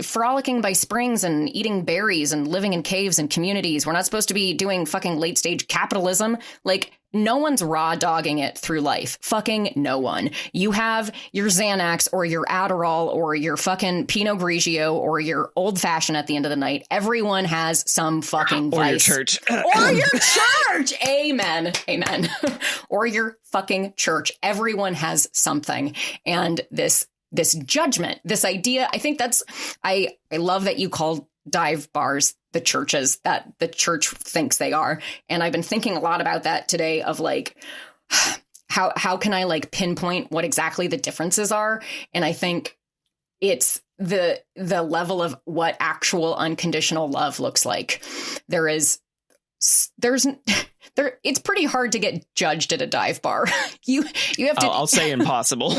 S3: frolicking by springs and eating berries and living in caves and communities. We're not supposed to be doing fucking late stage capitalism. Like, no one's raw dogging it through life. Fucking no one. You have your Xanax or your Adderall or your fucking Pinot Grigio or your old fashioned at the end of the night. Everyone has some fucking vice.
S2: Or your church.
S3: Or your church. Amen. Amen. Or your fucking church. Everyone has something. And this judgment, this idea, I think I love that you called dive bars the churches that the church thinks they are. And I've been thinking a lot about that today of like, how can I like pinpoint what exactly the differences are? And I think it's the level of what actual unconditional love looks like. It's pretty hard to get judged at a dive bar. You have to.
S2: I'll say impossible.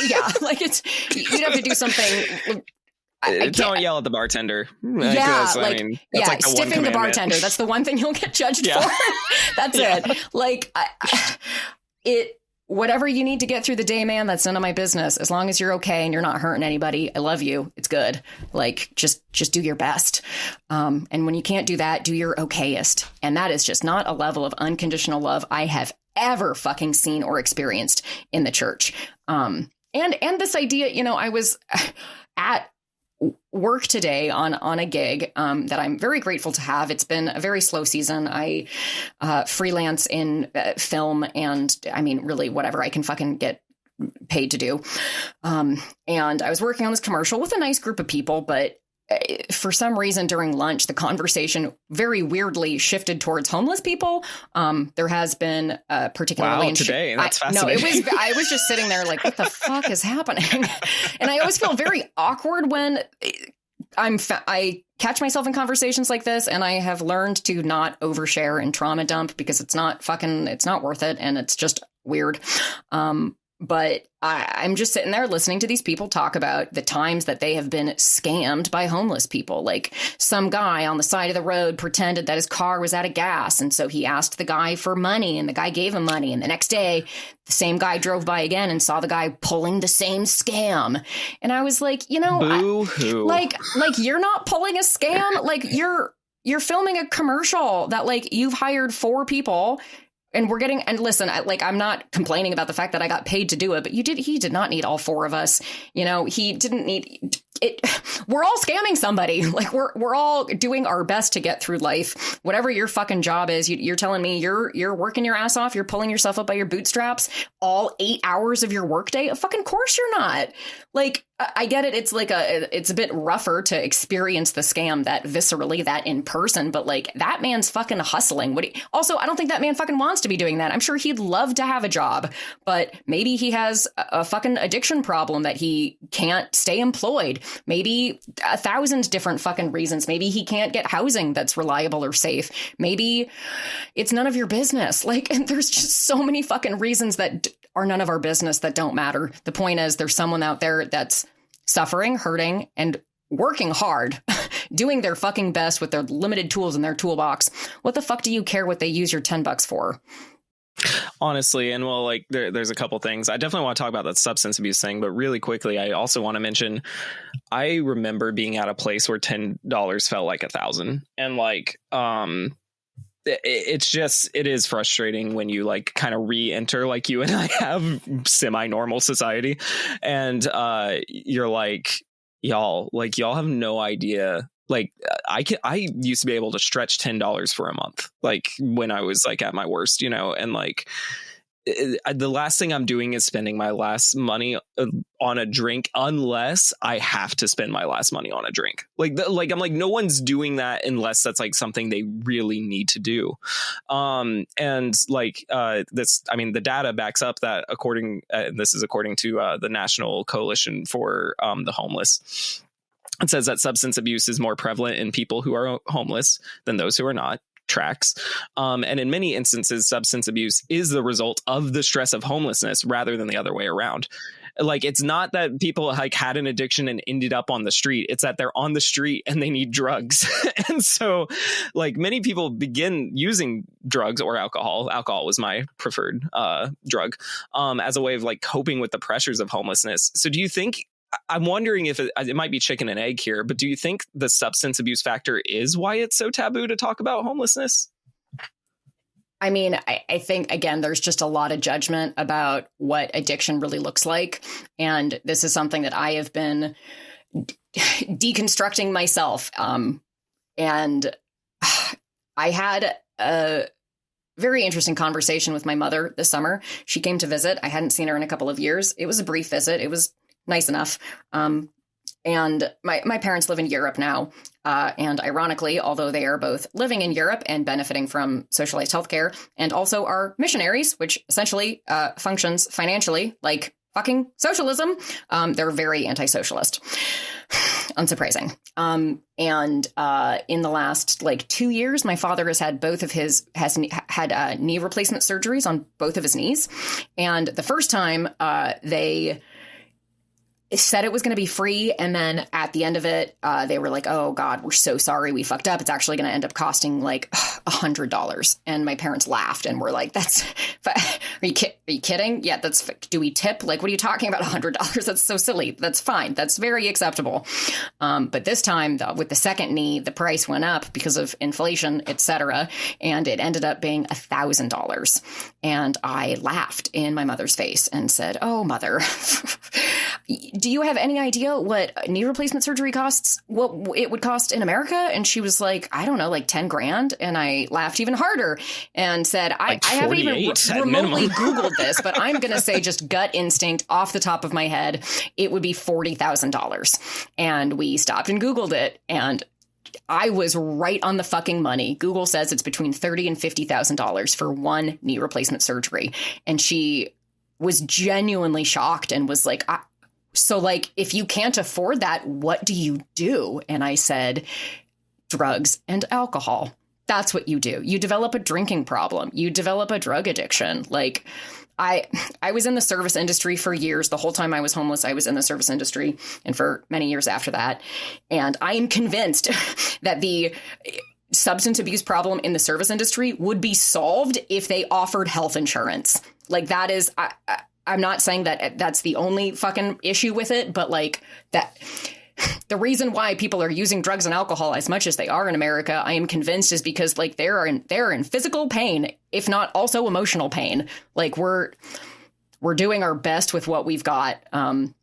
S3: Yeah, like you'd have to do something.
S2: Don't yell at the bartender.
S3: Yeah,
S2: that's
S3: stiffing the bartender. That's the one thing you'll get judged for. That's it. Like whatever you need to get through the day, man, that's none of my business. As long as you're okay and you're not hurting anybody, I love you. It's good. Like, just do your best. And when you can't do that, do your okayest. And that is just not a level of unconditional love I have ever fucking seen or experienced in the church. And this idea, I was at work today on a gig that I'm very grateful to have. It's been a very slow season. I freelance in film and really whatever I can fucking get paid to do. And I was working on this commercial with a nice group of people, but for some reason during lunch, the conversation very weirdly shifted towards homeless people. There has been particularly
S2: wow, today. That's fascinating.
S3: No, I was just sitting there like, what the fuck is happening? And I always feel very awkward when I catch myself in conversations like this, and I have learned to not overshare and trauma dump because it's not worth it. And it's just weird. But I'm just sitting there listening to these people talk about the times that they have been scammed by homeless people. Like some guy on the side of the road pretended that his car was out of gas. And so he asked the guy for money and the guy gave him money. And the next day, the same guy drove by again and saw the guy pulling the same scam. And I was like, like you're not pulling a scam. Like you're filming a commercial that like you've hired 4 people. And we're getting, and listen, I'm not complaining about the fact that I got paid to do it, but he did not need all 4 of us. He didn't need it. We're all scamming somebody. Like we're all doing our best to get through life. Whatever your fucking job is, you're telling me you're working your ass off. You're pulling yourself up by your bootstraps all 8 hours of your workday. Of fucking course you're not. Like, I get it. It's a bit rougher to experience the scam that viscerally, that in person, but like that man's fucking hustling. Also, I don't think that man fucking wants to be doing that. I'm sure he'd love to have a job, but maybe he has a fucking addiction problem that he can't stay employed. Maybe 1,000 different fucking reasons. Maybe he can't get housing that's reliable or safe. Maybe it's none of your business. Like, and there's just so many fucking reasons that are none of our business that don't matter. The point is there's someone out there that's suffering, hurting, and working hard, doing their fucking best with their limited tools in their toolbox. What the fuck do you care what they use your $10 for?
S2: Honestly, and well, like there's a couple things. I definitely want to talk about that substance abuse thing, but really quickly, I also want to mention, I remember being at a place where $10 felt like 1,000, and like, it is frustrating when you like kind of re-enter like you and I have semi-normal society, and you're like, y'all have no idea. Like I used to be able to stretch $10 for a month, like when I was like at my worst, and like the last thing I'm doing is spending my last money on a drink unless I have to spend my last money on a drink. Like I'm like, no one's doing that unless that's like something they really need to do. And like the data backs up that this is according to the National Coalition for the Homeless. It says that substance abuse is more prevalent in people who are homeless than those who are not. Tracks. And in many instances, substance abuse is the result of the stress of homelessness rather than the other way around. Like, it's not that people like had an addiction and ended up on the street. It's that they're on the street and they need drugs. And so like many people begin using drugs or alcohol. Alcohol was my preferred drug as a way of like coping with the pressures of homelessness. So do you think, I'm wondering if it might be chicken and egg here, but do you think the substance abuse factor is why it's so taboo to talk about homelessness?
S3: I mean, I think, again, there's just a lot of judgment about what addiction really looks like. And this is something that I have been deconstructing myself. And I had a very interesting conversation with my mother this summer. She came to visit. I hadn't seen her in a couple of years. It was a brief visit. It was nice enough. And my parents live in Europe now. And ironically, although they are both living in Europe and benefiting from socialized healthcare and also are missionaries, which essentially functions financially like fucking socialism, they're very anti-socialist. Unsurprising. And in the last 2 years, my father has had had knee replacement surgeries on both of his knees. And the first time they said it was going to be free. And then at the end of it, they were like, oh, God, we're so sorry. We fucked up. It's actually going to end up costing like $100. And my parents laughed and were like, are you kidding? Yeah, do we tip? Like, what are you talking about? $100? That's so silly. That's fine. That's very acceptable. But this time with the second knee, the price went up because of inflation, etc. And it ended up being $1,000. And I laughed in my mother's face and said, oh, mother, do you have any idea what knee replacement surgery costs, what it would cost in America? And she was like, I don't know, like 10 grand. And I laughed even harder and said, I haven't even remotely Googled this, but I'm going to say just gut instinct off the top of my head, it would be $40,000. And we stopped and Googled it. And I was right on the fucking money. Google says it's between $30,000 and $50,000 for one knee replacement surgery. And she was genuinely shocked and was like, so like, if you can't afford that, what do you do? And I said, drugs and alcohol. that's what you do. You develop a drinking problem. You develop a drug addiction. Like, I was in the service industry for years. The whole time I was homeless, I was in the service industry, and for many years after that. And I am convinced that the substance abuse problem in the service industry would be solved if they offered health insurance. Like, that is, I'm not saying that that's the only fucking issue with it, but like that. The reason why people are using drugs and alcohol as much as they are in America, I am convinced, is because like they're in physical pain, if not also emotional pain. Like we're doing our best with what we've got. One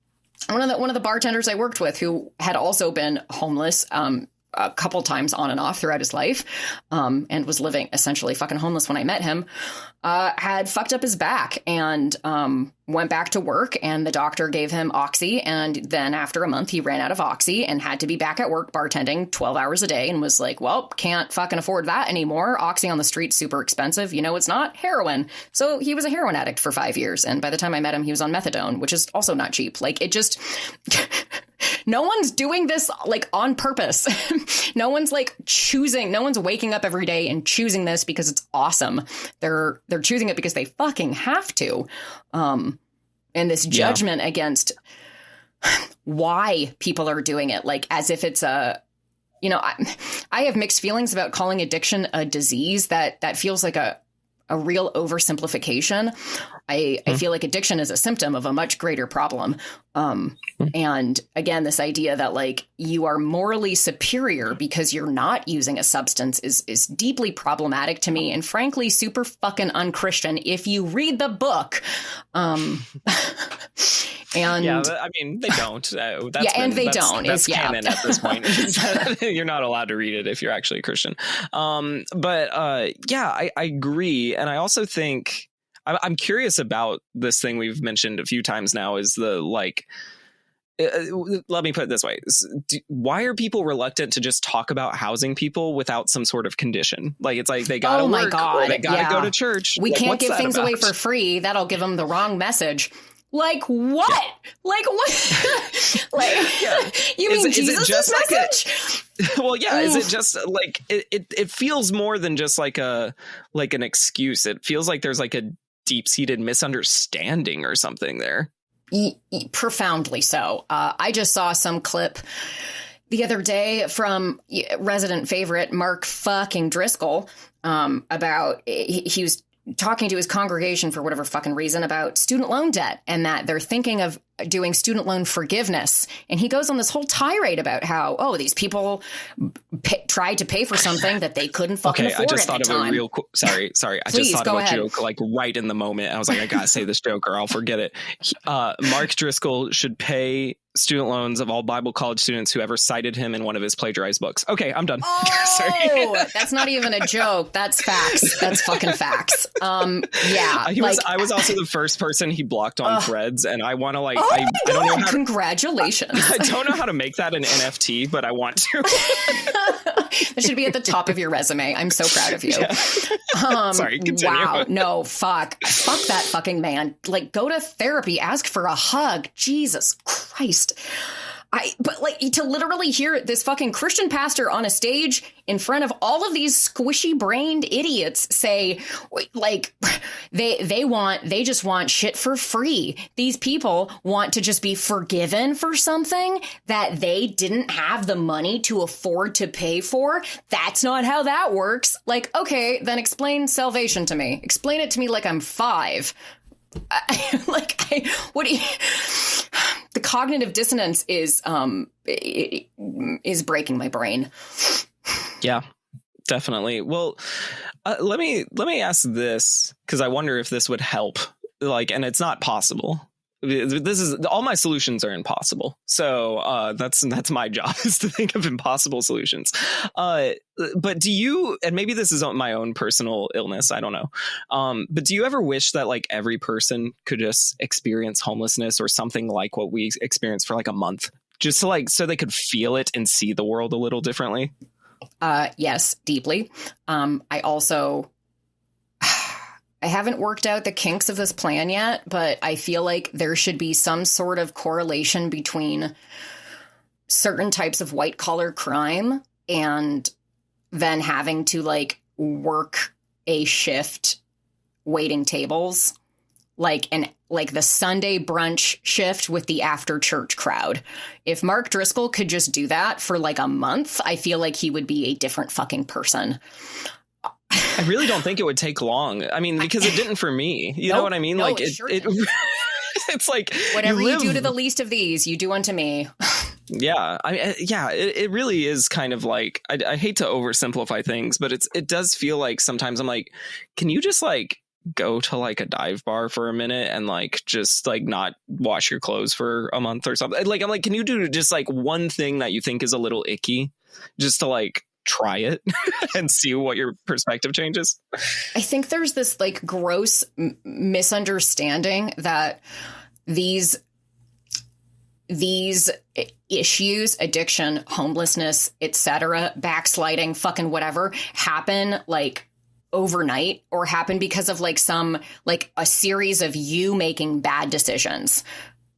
S3: of the bartenders I worked with, who had also been homeless a couple times on and off throughout his life, and was living essentially fucking homeless when I met him, had fucked up his back and went back to work, and the doctor gave him Oxy. And then after a month, he ran out of Oxy and had to be back at work bartending 12 hours a day, and was like, well, can't fucking afford that anymore. Oxy on the street, super expensive. You know, it's not heroin. So he was a heroin addict for 5 years. And by the time I met him, he was on methadone, which is also not cheap. Like, it just... No one's doing this like on purpose. No one's like choosing. No one's waking up every day and choosing this because it's awesome. They're choosing it because they fucking have to. And this judgment against why people are doing it, like as if it's a, you know, I have mixed feelings about calling addiction a disease. That feels like a real oversimplification. I feel like addiction is a symptom of a much greater problem. And again, this idea that like you are morally superior because you're not using a substance is deeply problematic to me, and frankly, super fucking unchristian if you read the book. And
S2: yeah, I mean, they don't.
S3: That's
S2: canon at this point. You're not allowed to read it if you're actually a Christian. I agree. And I also think I'm curious about this thing we've mentioned a few times now, is the like, let me put it this way. Why are people reluctant to just talk about housing people without some sort of condition? Like, it's like they gotta work, or they gotta go to church.
S3: We can't give things away for free. That'll give them the wrong message. Like what? Yeah. Like what? Like, yeah. You mean Jesus' message?
S2: Well, yeah. Is it just like it feels more than just like an excuse. It feels like there's like a deep-seated misunderstanding or something there.
S3: Profoundly so. I just saw some clip the other day from resident favorite Mark fucking Driscoll about he was talking to his congregation for whatever fucking reason about student loan debt, and that they're thinking of doing student loan forgiveness. And he goes on this whole tirade about how, these people tried to pay for something that they couldn't fucking afford.
S2: I just thought of a real sorry. I
S3: Please,
S2: just thought of a
S3: ahead.
S2: joke like right in the moment. I was like, I gotta say this joke or I'll forget it. Mark Driscoll should pay student loans of all Bible college students who ever cited him in one of his plagiarized books. Okay, I'm done.
S3: Oh, that's not even a joke. That's facts. That's fucking facts. Yeah.
S2: I was also the first person he blocked on Threads, and I want to like.
S3: I
S2: don't know how
S3: congratulations.
S2: I don't know how to make that an NFT, but I want to.
S3: That should be at the top of your resume. I'm so proud of you.
S2: Yeah. Sorry, continue.
S3: Wow. No, fuck that fucking man. Like, go to therapy, ask for a hug. Jesus Christ. But like, to literally hear this fucking Christian pastor on a stage in front of all of these squishy brained idiots say like they just want shit for free. These people want to just be forgiven for something that they didn't have the money to afford to pay for. That's not how that works. Like, okay, then explain salvation to me. Explain it to me like I'm 5. What do you... The cognitive dissonance is breaking my brain.
S2: Yeah, definitely. Well, let me ask this, because I wonder if this would help. Like, and it's not possible. This is all my solutions are impossible. So that's my job, is to think of impossible solutions. But do you, and maybe this is my own personal illness, I don't know. But do you ever wish that like every person could just experience homelessness or something like what we experienced for like a month, just to like, so they could feel it and see the world a little differently?
S3: Yes, deeply. I haven't worked out the kinks of this plan yet, but I feel like there should be some sort of correlation between certain types of white collar crime and than having to like work a shift waiting tables, like the Sunday brunch shift with the after church crowd. If Mark Driscoll could just do that for like a month, I feel like he would be a different fucking person.
S2: I really don't think it would take long. I mean, because it didn't for me. You know what I mean? Like it's like
S3: whatever you do to the least of these, you do unto me.
S2: Yeah, it really is kind of like, I hate to oversimplify things, but it does feel like sometimes I'm like, can you just like go to like a dive bar for a minute and like just like not wash your clothes for a month or something? Like, I'm like, can you do just like one thing that you think is a little icky just to like try it and see what your perspective changes?
S3: I think there's this like gross misunderstanding that these issues, addiction, homelessness, etc., backsliding, fucking whatever, happen like overnight or happen because of like some like a series of you making bad decisions.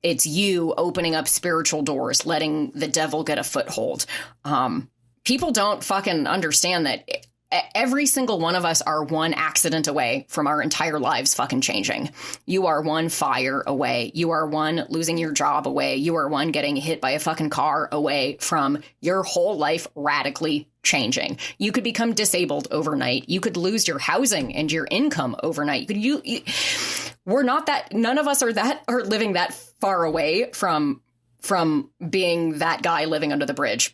S3: It's you opening up spiritual doors, letting the devil get a foothold. People don't fucking understand that every single one of us are one accident away from our entire lives fucking changing. You are one fire away. You are one losing your job away. You are one getting hit by a fucking car away from your whole life radically changing. You could become disabled overnight. You could lose your housing and your income overnight. We're not that, none of us are living that far away from being that guy living under the bridge.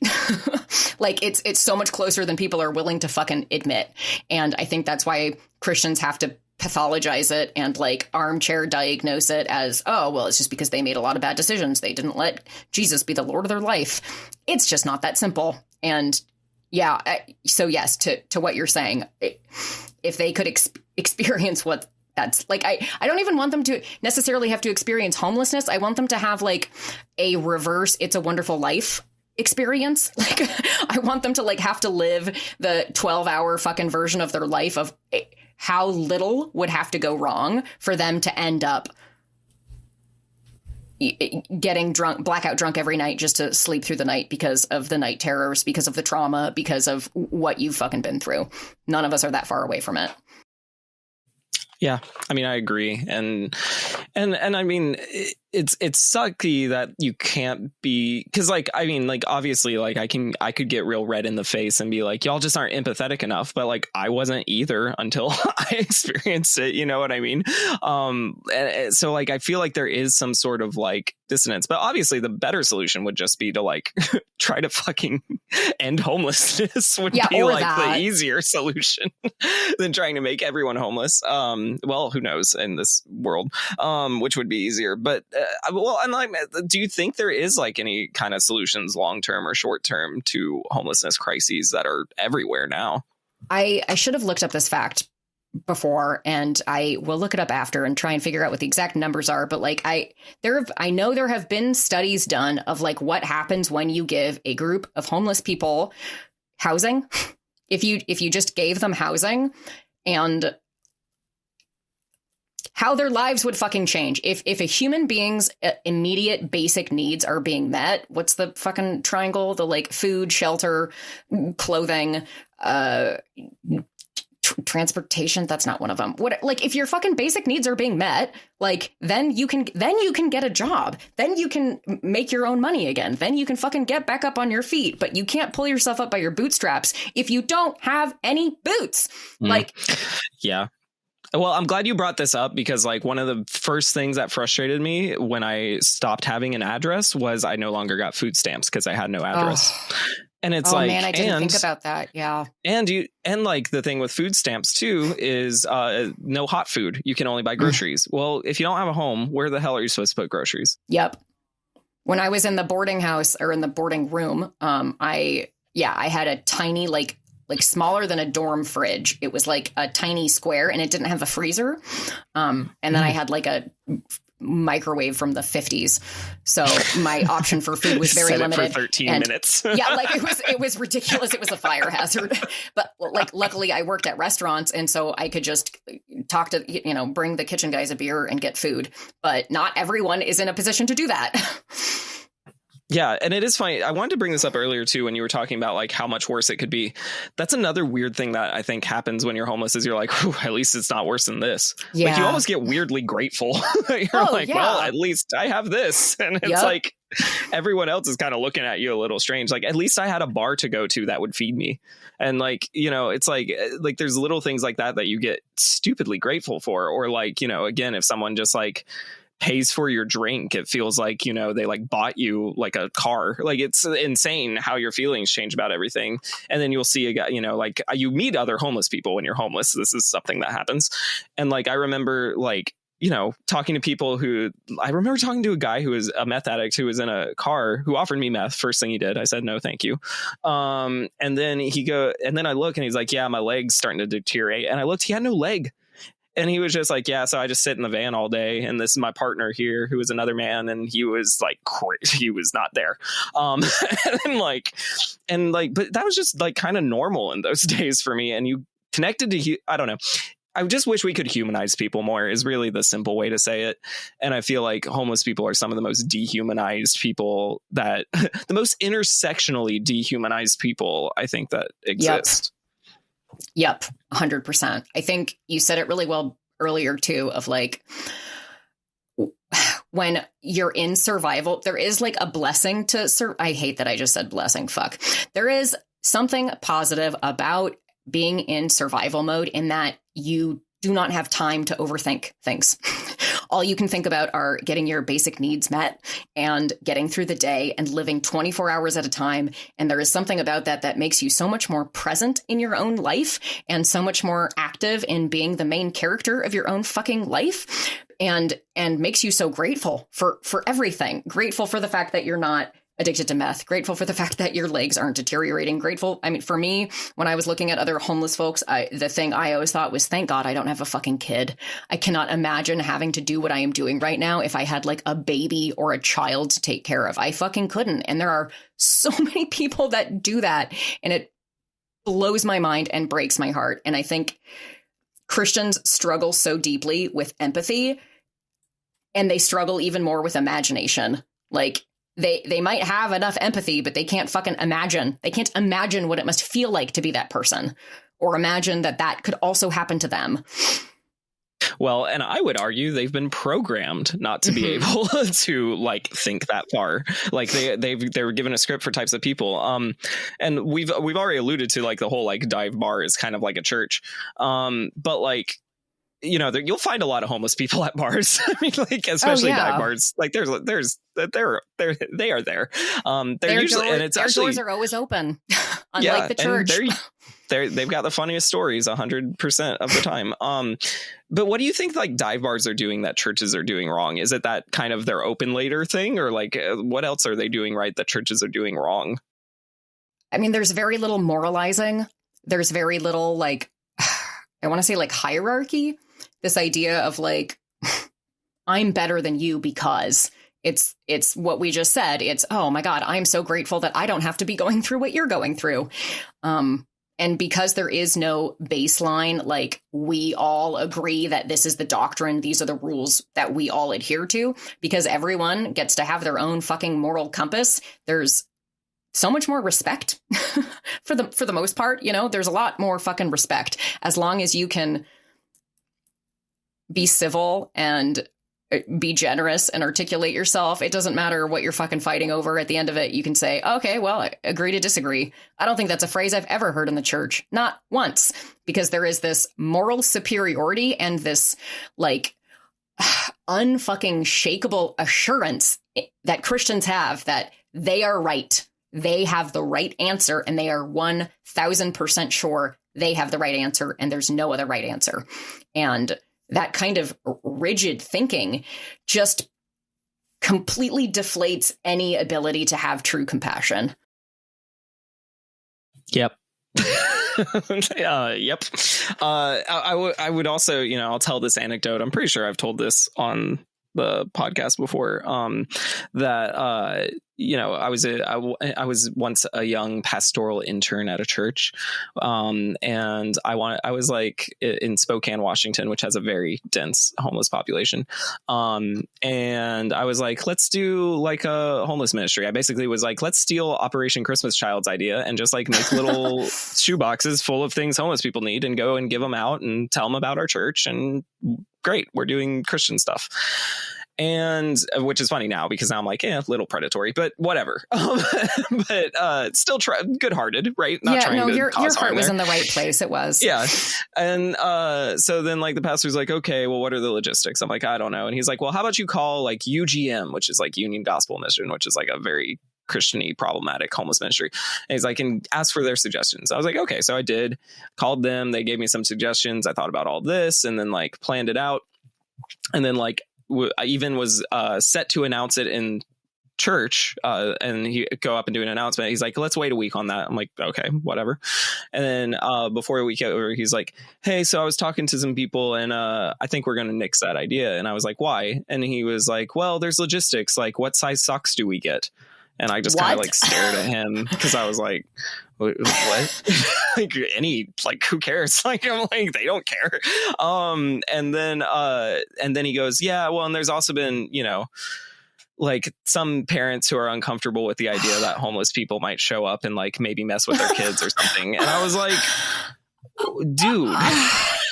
S3: Like it's so much closer than people are willing to fucking admit. And I think that's why Christians have to pathologize it and like armchair diagnose it as, oh, well, it's just because they made a lot of bad decisions. They didn't let Jesus be the Lord of their life. It's just not that simple. And yeah, so yes, to what you're saying, if they could experience what that's like, I don't even want them to necessarily have to experience homelessness. I want them to have like a reverse It's a Wonderful Life experience. Like I want them to like have to live the 12-hour fucking version of their life of how little would have to go wrong for them to end up getting drunk, blackout drunk every night just to sleep through the night because of the night terrors, because of the trauma, because of what you've fucking been through. None of us are that far away from it.
S2: Yeah, I mean, I agree. And I mean, it's sucky that you can't be, because like, I mean, like, obviously, like I could get real red in the face and be like, y'all just aren't empathetic enough. But like, I wasn't either until I experienced it. You know what I mean? And so like, I feel like there is some sort of like dissonance, but obviously the better solution would just be to like try to fucking end homelessness would be like the easier solution than trying to make everyone homeless. Well, who knows in this world, which would be easier. But well, and like, do you think there is like any kind of solutions long term or short term to homelessness crises that are everywhere now?
S3: I should have looked up this fact before, and I will look it up after and try and figure out what the exact numbers are. But like I know there have been studies done of like what happens when you give a group of homeless people housing. If you just gave them housing, and how their lives would fucking change. If a human being's immediate basic needs are being met, what's the fucking triangle? The like food, shelter, clothing, transportation, that's not one of them. What, like, if your fucking basic needs are being met, like, then you can get a job. Then you can make your own money again. Then you can fucking get back up on your feet. But you can't pull yourself up by your bootstraps if you don't have any boots. Like,
S2: yeah. Well, I'm glad you brought this up, because like one of the first things that frustrated me when I stopped having an address was I no longer got food stamps because I had no address. And it's like,
S3: man, I didn't think about that. Yeah.
S2: And like the thing with food stamps too is no hot food. You can only buy groceries. Well, if you don't have a home, where the hell are you supposed to put groceries?
S3: Yep. When I was in the boarding house or in the boarding room, I had a tiny, like smaller than a dorm fridge. It was like a tiny square, and it didn't have a freezer. And then I had like a microwave from the 50s, so my option for food was very limited.
S2: For 13 minutes.
S3: Yeah, like it was ridiculous. It was a fire hazard. But like, luckily I worked at restaurants, and so I could just talk to, bring the kitchen guys a beer and get food. But not everyone is in a position to do that.
S2: Yeah, and it is funny. I wanted to bring this up earlier too when you were talking about like how much worse it could be. That's another weird thing that I think happens when you're homeless is you're like, at least it's not worse than this.
S3: Yeah.
S2: Like you almost get weirdly grateful. You're well, at least I have this. And it's like everyone else is kind of looking at you a little strange. Like at least I had a bar to go to that would feed me. And like, it's like there's little things like that you get stupidly grateful for. Or like, again, if someone just like pays for your drink, it feels like they like bought you like a car. Like it's insane how your feelings change about everything. And then you'll see a guy, like you meet other homeless people when you're homeless. This is something that happens. And like I remember like talking to people I remember talking to a guy who was a meth addict who was in a car who offered me meth. First thing he did, I said no thank you. And then I look and he's like, yeah, my leg's starting to deteriorate. And I looked, he had no leg. And he was just like, yeah, so I just sit in the van all day. And this is my partner here, who was another man. And he was like, he was not there. But that was just like kind of normal in those days for me. And you connected to, I don't know. I just wish we could humanize people more is really the simple way to say it. And I feel like homeless people are some of the most dehumanized people the most intersectionally dehumanized people I think that exist.
S3: Yep. 100%. I think you said it really well earlier too, of like, when you're in survival, there is like a blessing to, I hate that I just said blessing. Fuck. There is something positive about being in survival mode in that you do not have time to overthink things. All you can think about are getting your basic needs met and getting through the day and living 24 hours at a time. And there is something about that makes you so much more present in your own life and so much more active in being the main character of your own fucking life, and makes you so grateful for everything. Grateful for the fact that you're not addicted to meth, grateful for the fact that your legs aren't deteriorating, grateful. I mean, for me, when I was looking at other homeless folks, the thing I always thought was, thank God I don't have a fucking kid. I cannot imagine having to do what I am doing right now if I had like a baby or a child to take care of. I fucking couldn't. And there are so many people that do that. And it blows my mind and breaks my heart. And I think Christians struggle so deeply with empathy, and they struggle even more with imagination. Like, They might have enough empathy, but they can't fucking imagine. They can't imagine what it must feel like to be that person, or imagine that could also happen to them.
S2: Well, and I would argue they've been programmed not to be able to like think that far. Like they were given a script for types of people. And we've already alluded to like the whole like dive bar is kind of like a church. But like, you'll find a lot of homeless people at bars. I mean, like, especially dive bars. Like, they are there. They're usually, and it's actually,
S3: doors are always open, unlike the church.
S2: They've got the funniest stories 100% of the time. But what do you think like dive bars are doing that churches are doing wrong? Is it that kind of their open later thing, or like what else are they doing right that churches are doing wrong?
S3: I mean, there's very little moralizing. There's very little like, I want to say like hierarchy. This idea of like, I'm better than you because it's what we just said. It's, oh my God, I'm so grateful that I don't have to be going through what you're going through. And because there is no baseline, like we all agree that this is the doctrine, these are the rules that we all adhere to, because everyone gets to have their own fucking moral compass. There's so much more respect for the most part. There's a lot more fucking respect as long as you can be civil and be generous and articulate yourself. It doesn't matter what you're fucking fighting over. At the end of it, you can say, okay, well, I agree to disagree. I don't think that's a phrase I've ever heard in the church. Not once, because there is this moral superiority and this like unfucking shakeable assurance that Christians have that they are right. They have the right answer, and they are 1,000% sure they have the right answer, and there's no other right answer. And that kind of rigid thinking just completely deflates any ability to have true compassion.
S2: Yep. Yep. I would also, I'll tell this anecdote. I'm pretty sure I've told this on the podcast before, that I was once a young pastoral intern at a church, and I was like in Spokane, Washington, which has a very dense homeless population, and I was like, let's do like a homeless ministry. I basically was like, let's steal Operation Christmas Child's idea and just like make little shoe boxes full of things homeless people need and go and give them out and tell them about our church, and great, we're doing Christian stuff. And which is funny now because now I'm like, a little predatory, but whatever. But still good-hearted, right? Not trying to
S3: your
S2: cause
S3: heart
S2: harm
S3: was
S2: there.
S3: in the right place. It was.
S2: Yeah. And so then like the pastor's like, okay, well, what are the logistics? I'm like, I don't know. And he's like, well, how about you call like UGM, which is like Union Gospel Mission, which is like a very Christian-y problematic homeless ministry. And he's like, and ask for their suggestions. I was like, okay. So I did, called them. They gave me some suggestions. I thought about all this and then like planned it out. And then like, I even was set to announce it in church, and he go up and do an announcement. He's like, let's wait a week on that. I'm like, okay, whatever. And then before a week over, he's like, hey, so I was talking to some people and I think we're going to nix that idea. And I was like, why? And he was like, well, there's logistics. Like, what size socks do we get? And I just kind of like stared at him because I was like, what? Like who cares? Like, I'm like, they don't care. And then he goes, yeah, well, and there's also been, like some parents who are uncomfortable with the idea that homeless people might show up and like maybe mess with their kids or something. And I was like, dude,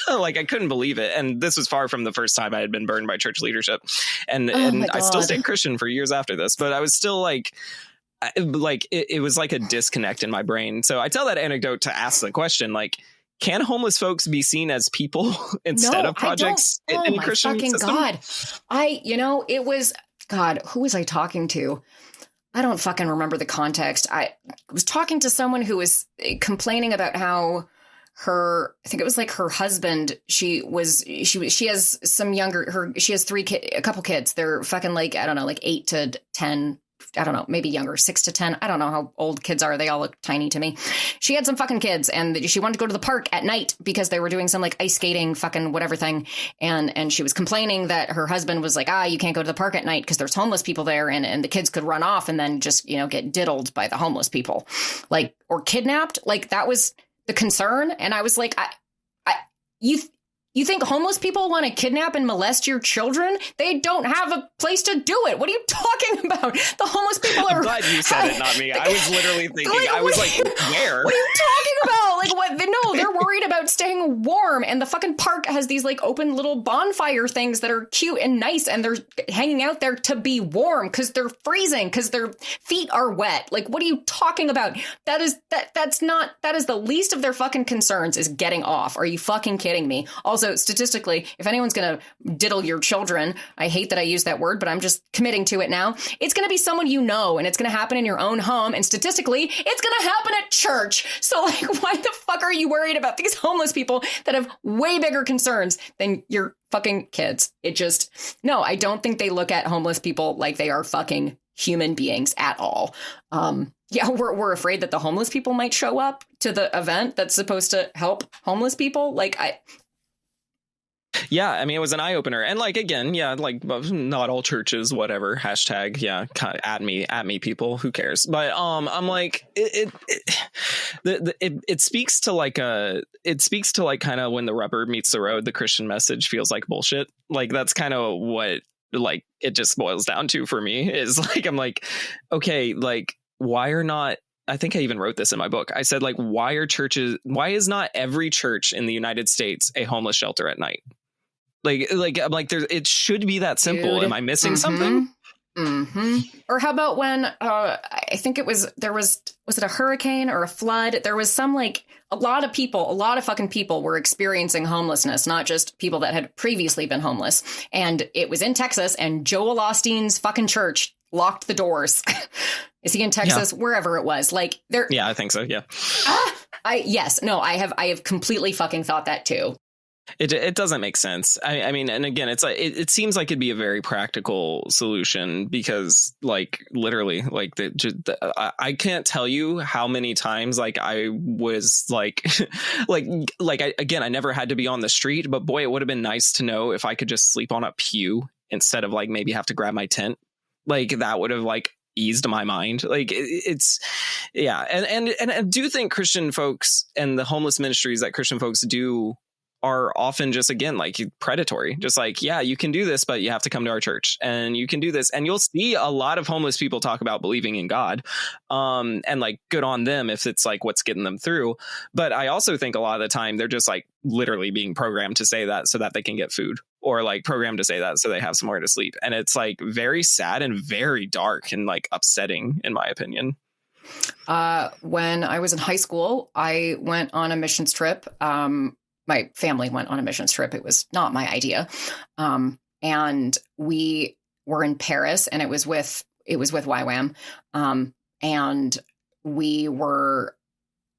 S2: like I couldn't believe it. And this was far from the first time I had been burned by church leadership. And I still stayed Christian for years after this, but I was still like it was like a disconnect in my brain. So I tell that anecdote to ask the question, like, can homeless folks be seen as people instead of projects in Christian system?
S3: God. It was, God, who was I talking to? I don't fucking remember the context. I was talking to someone who was complaining about how I think it was like her husband, she has some younger, she has a couple kids. They're fucking like, I don't know, like 8 to 10, I don't know, maybe younger, 6 to 10. I don't know how old kids are. They all look tiny to me. She had some fucking kids and she wanted to go to the park at night because they were doing some like ice skating, fucking whatever thing. And she was complaining that her husband was like, you can't go to the park at night because there's homeless people there and the kids could run off and then just, get diddled by the homeless people, like, or kidnapped. Like that was the concern. And I was like, you think homeless people want to kidnap and molest your children? They don't have a place to do it. What are you talking about? The homeless people are...
S2: I'm glad you said it, not me. I was literally thinking, I was like, where?
S3: What are you talking about? Like, what? No, they're worried about staying warm. And the fucking park has these like open little bonfire things that are cute and nice. And they're hanging out there to be warm because they're freezing, because their feet are wet. Like, what are you talking about? That is the least of their fucking concerns is getting off. Are you fucking kidding me? Also, statistically, if anyone's going to diddle your children, I hate that I use that word, but I'm just committing to it now. It's going to be someone and it's going to happen in your own home. And statistically, it's going to happen at church. So like, why the fuck are you worried about these homeless people that have way bigger concerns than your fucking kids? No, I don't think they look at homeless people like they are fucking human beings at all. Yeah, we're afraid that the homeless people might show up to the event that's supposed to help homeless people.
S2: Yeah, I mean, it was an eye opener. And like, again, yeah, like not all churches, whatever, hashtag, yeah, at me, people, who cares? But I'm like, it speaks to like kind of when the rubber meets the road, the Christian message feels like bullshit. Like, that's kind of what like it just boils down to for me is like, I'm like, okay, like, why are not, I think I even wrote this in my book. I said, like, why is not every church in the United States a homeless shelter at night? Like, I'm like, it should be that simple. Dude. Am I missing something?
S3: Mm-hmm. Or how about when, I think was it a hurricane or a flood? There was some, like, a lot of fucking people were experiencing homelessness, not just people that had previously been homeless. And it was in Texas, and Joel Osteen's fucking church locked the doors. Is he in Texas? Yeah. Wherever it was. Like, there.
S2: Yeah, I think so. Yeah.
S3: I have completely fucking thought that too.
S2: It doesn't make sense. I mean, and again, it's like it seems like it'd be a very practical solution because, like, literally, like I can't tell you how many times like I was like, I never had to be on the street, but boy, it would have been nice to know if I could just sleep on a pew instead of like maybe have to grab my tent. Like that would have like eased my mind. Like it's yeah. And I do think Christian folks and the homeless ministries that Christian folks do are often just, again, like predatory, just like, yeah, you can do this, but you have to come to our church, and you can do this. And you'll see a lot of homeless people talk about believing in God, and like, good on them if it's like what's getting them through. But I also think a lot of the time they're just like literally being programmed to say that so that they can get food, or like programmed to say that so they have somewhere to sleep. And it's like very sad and very dark and like upsetting, in my opinion.
S3: When I was in high school, I went on a missions trip. My family went on a missions trip. It was not my idea. And we were in Paris, and it was with YWAM. And we were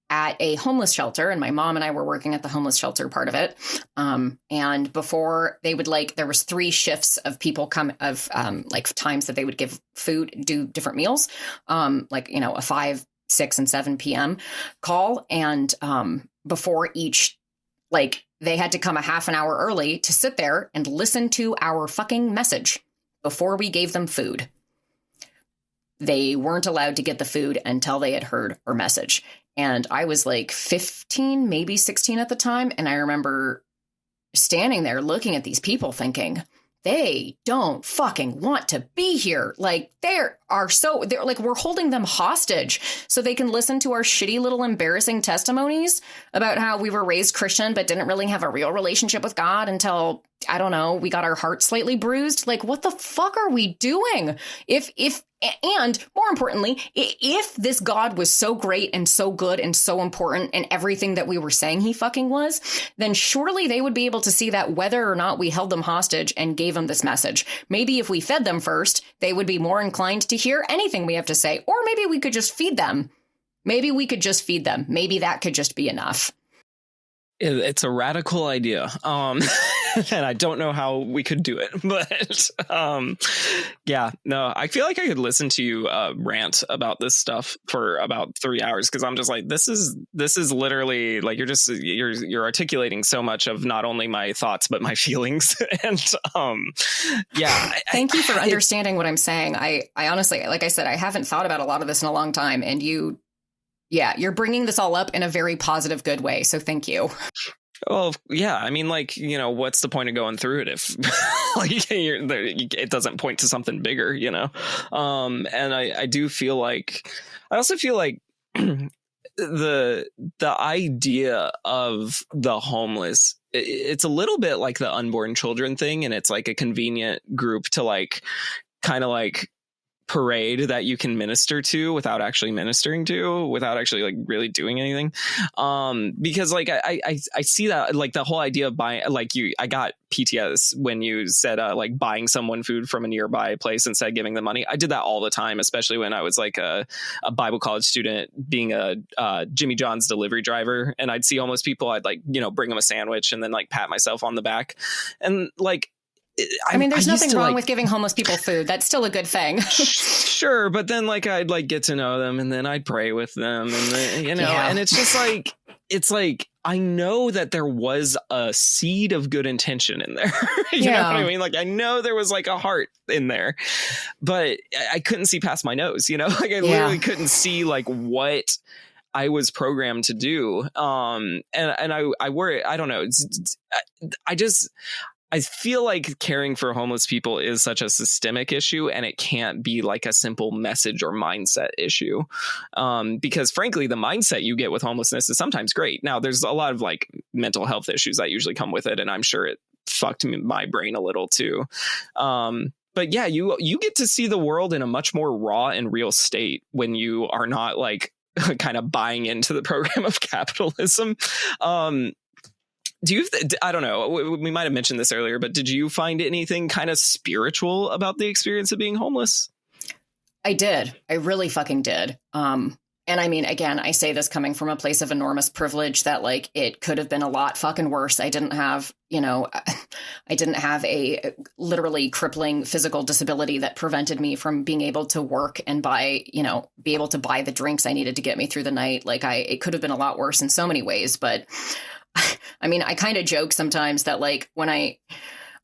S3: at a homeless shelter, and my mom and I were working at the homeless shelter part of it. And before they would there was 3 shifts of people like times that they would give food, do different meals, a 5, 6, and 7 p.m. call. And before each, they had to come a half an hour early to sit there and listen to our fucking message before we gave them food. They weren't allowed to get the food until they had heard our message. And I was like 15, maybe 16 at the time. And I remember standing there looking at these people thinking, they don't fucking want to be here. They're like, we're holding them hostage so they can listen to our shitty little embarrassing testimonies about how we were raised Christian, but didn't really have a real relationship with God until, I don't know, we got our hearts slightly bruised. Like, what the fuck are we doing? And more importantly, if this God was so great and so good and so important and everything that we were saying he fucking was, then surely they would be able to see that whether or not we held them hostage and gave them this message. Maybe if we fed them first, they would be more inclined to hear anything we have to say. Or maybe we could just feed them. Maybe that could just be enough.
S2: It's a radical idea. And I don't know how we could do it, but yeah, no, I feel like I could listen to you rant about this stuff for about 3 hours, because I'm just like, this is literally like, you're articulating so much of not only my thoughts but my feelings. And yeah,
S3: thank you for understanding what I'm saying. I honestly, like I said, I haven't thought about a lot of this in a long time, and you're bringing this all up in a very positive, good way. So thank you.
S2: Well, yeah, I mean, what's the point of going through it if it doesn't point to something bigger, And I do feel like, I also feel like the idea of the homeless, it's a little bit like the unborn children thing, and it's like a convenient group to kind of parade that you can minister to without actually ministering to, without actually really doing anything. Because I see that the whole idea of buying, I got PTS when you said buying someone food from a nearby place instead of giving them money. I did that all the time, especially when I was a Bible college student, being a Jimmy John's delivery driver, and I'd see homeless people. I'd bring them a sandwich and then pat myself on the back, and
S3: there's nothing wrong with giving homeless people food. That's still a good thing.
S2: Sure. But then I'd get to know them, and then I'd pray with them, and then,
S3: yeah.
S2: And it's just I know that there was a seed of good intention in there. You know what I mean? I know there was a heart in there, but I couldn't see past my nose, I literally couldn't see what I was programmed to do. And I worry, I don't know. I feel like caring for homeless people is such a systemic issue, and it can't be a simple message or mindset issue. Because frankly, the mindset you get with homelessness is sometimes great. Now, there's a lot of mental health issues that usually come with it, and I'm sure it fucked my brain a little too. But yeah, you get to see the world in a much more raw and real state when you are not kind of buying into the program of capitalism. I don't know, we might have mentioned this earlier, but did you find anything kind of spiritual about the experience of being homeless?
S3: I did. I really fucking did. And I mean, again, I say this coming from a place of enormous privilege that it could have been a lot fucking worse. I didn't have a literally crippling physical disability that prevented me from being able to work and be able to buy the drinks I needed to get me through the night. It could have been a lot worse in so many ways, but I mean, I kind of joke sometimes that when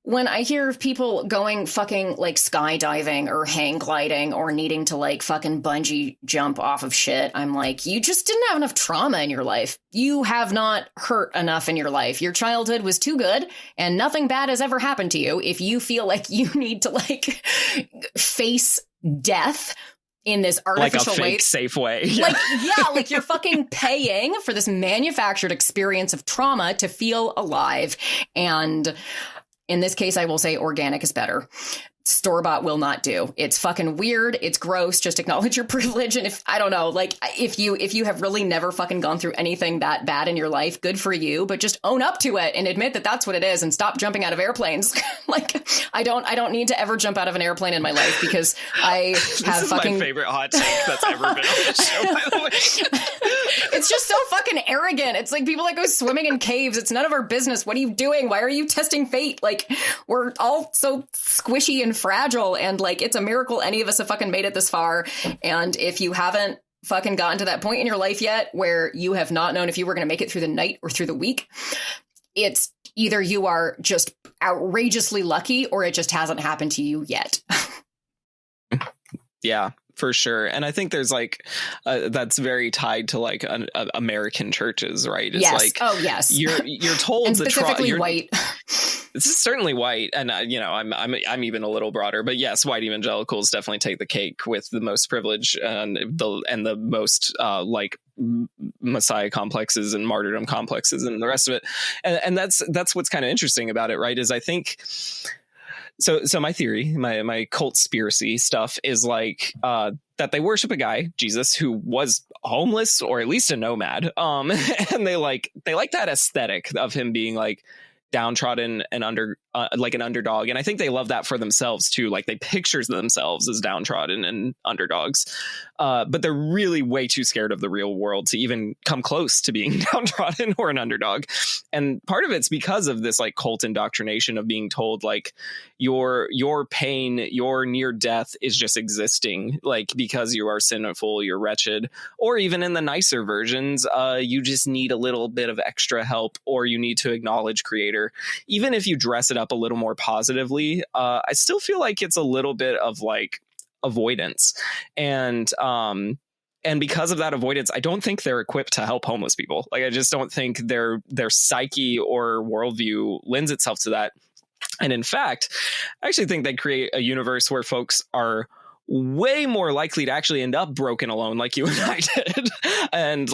S3: when I hear of people going fucking like skydiving or hang gliding or needing to like fucking bungee jump off of shit, I'm like, you just didn't have enough trauma in your life. You have not hurt enough in your life. Your childhood was too good and nothing bad has ever happened to you. If you feel like you need to like face death in this artificial
S2: like a
S3: way,
S2: fake safe way.
S3: Like, yeah, like you're fucking paying for this manufactured experience of trauma to feel alive. And in this case, I will say organic is better. Store-bought will not do. It's fucking weird. It's gross. Just acknowledge your privilege. And if, I don't know, like if you have really never fucking gone through anything that bad in your life, good for you, but just own up to it and admit that that's what it is and stop jumping out of airplanes. Like I don't need to ever jump out of an airplane in my life because I have
S2: this
S3: fucking
S2: is my favorite hot take that's ever been on the show, by the way.
S3: It's just so fucking arrogant. It's like people that go swimming in caves. It's none of our business. What are you doing? Why are you testing fate? Like we're all so squishy and fragile, and like it's a miracle any of us have fucking made it this far. And if you haven't fucking gotten to that point in your life yet where you have not known if you were going to make it through the night or through the week, it's either you are just outrageously lucky or it just hasn't happened to you yet.
S2: Yeah, for sure. And I think there's like that's very tied to like American churches, right? It's
S3: yes.
S2: like,
S3: oh yes,
S2: you're told
S3: and
S2: the
S3: specifically white.
S2: This is certainly white, and you know, I'm even a little broader, but yes, white evangelicals definitely take the cake with the most privilege and the most like Messiah complexes and martyrdom complexes and the rest of it, and that's what's kind of interesting about it, right? Is I think. So my theory, my cult conspiracy stuff is like that they worship a guy, Jesus, who was homeless or at least a nomad, and they like that aesthetic of him being like downtrodden and like an underdog, and I think they love that for themselves too. Like they picture themselves as downtrodden and underdogs, but they're really way too scared of the real world to even come close to being downtrodden or an underdog. And part of it's because of this like cult indoctrination of being told like your pain, your near death is just existing, like because you are sinful, you're wretched, or even in the nicer versions, you just need a little bit of extra help, or you need to acknowledge Creator. Even if you dress it up a little more positively, I still feel like it's a little bit of like avoidance, and because of that avoidance, I don't think they're equipped to help homeless people. Like I just don't think their psyche or worldview lends itself to that. And in fact, I actually think they create a universe where folks are way more likely to actually end up broken alone like you and I did, and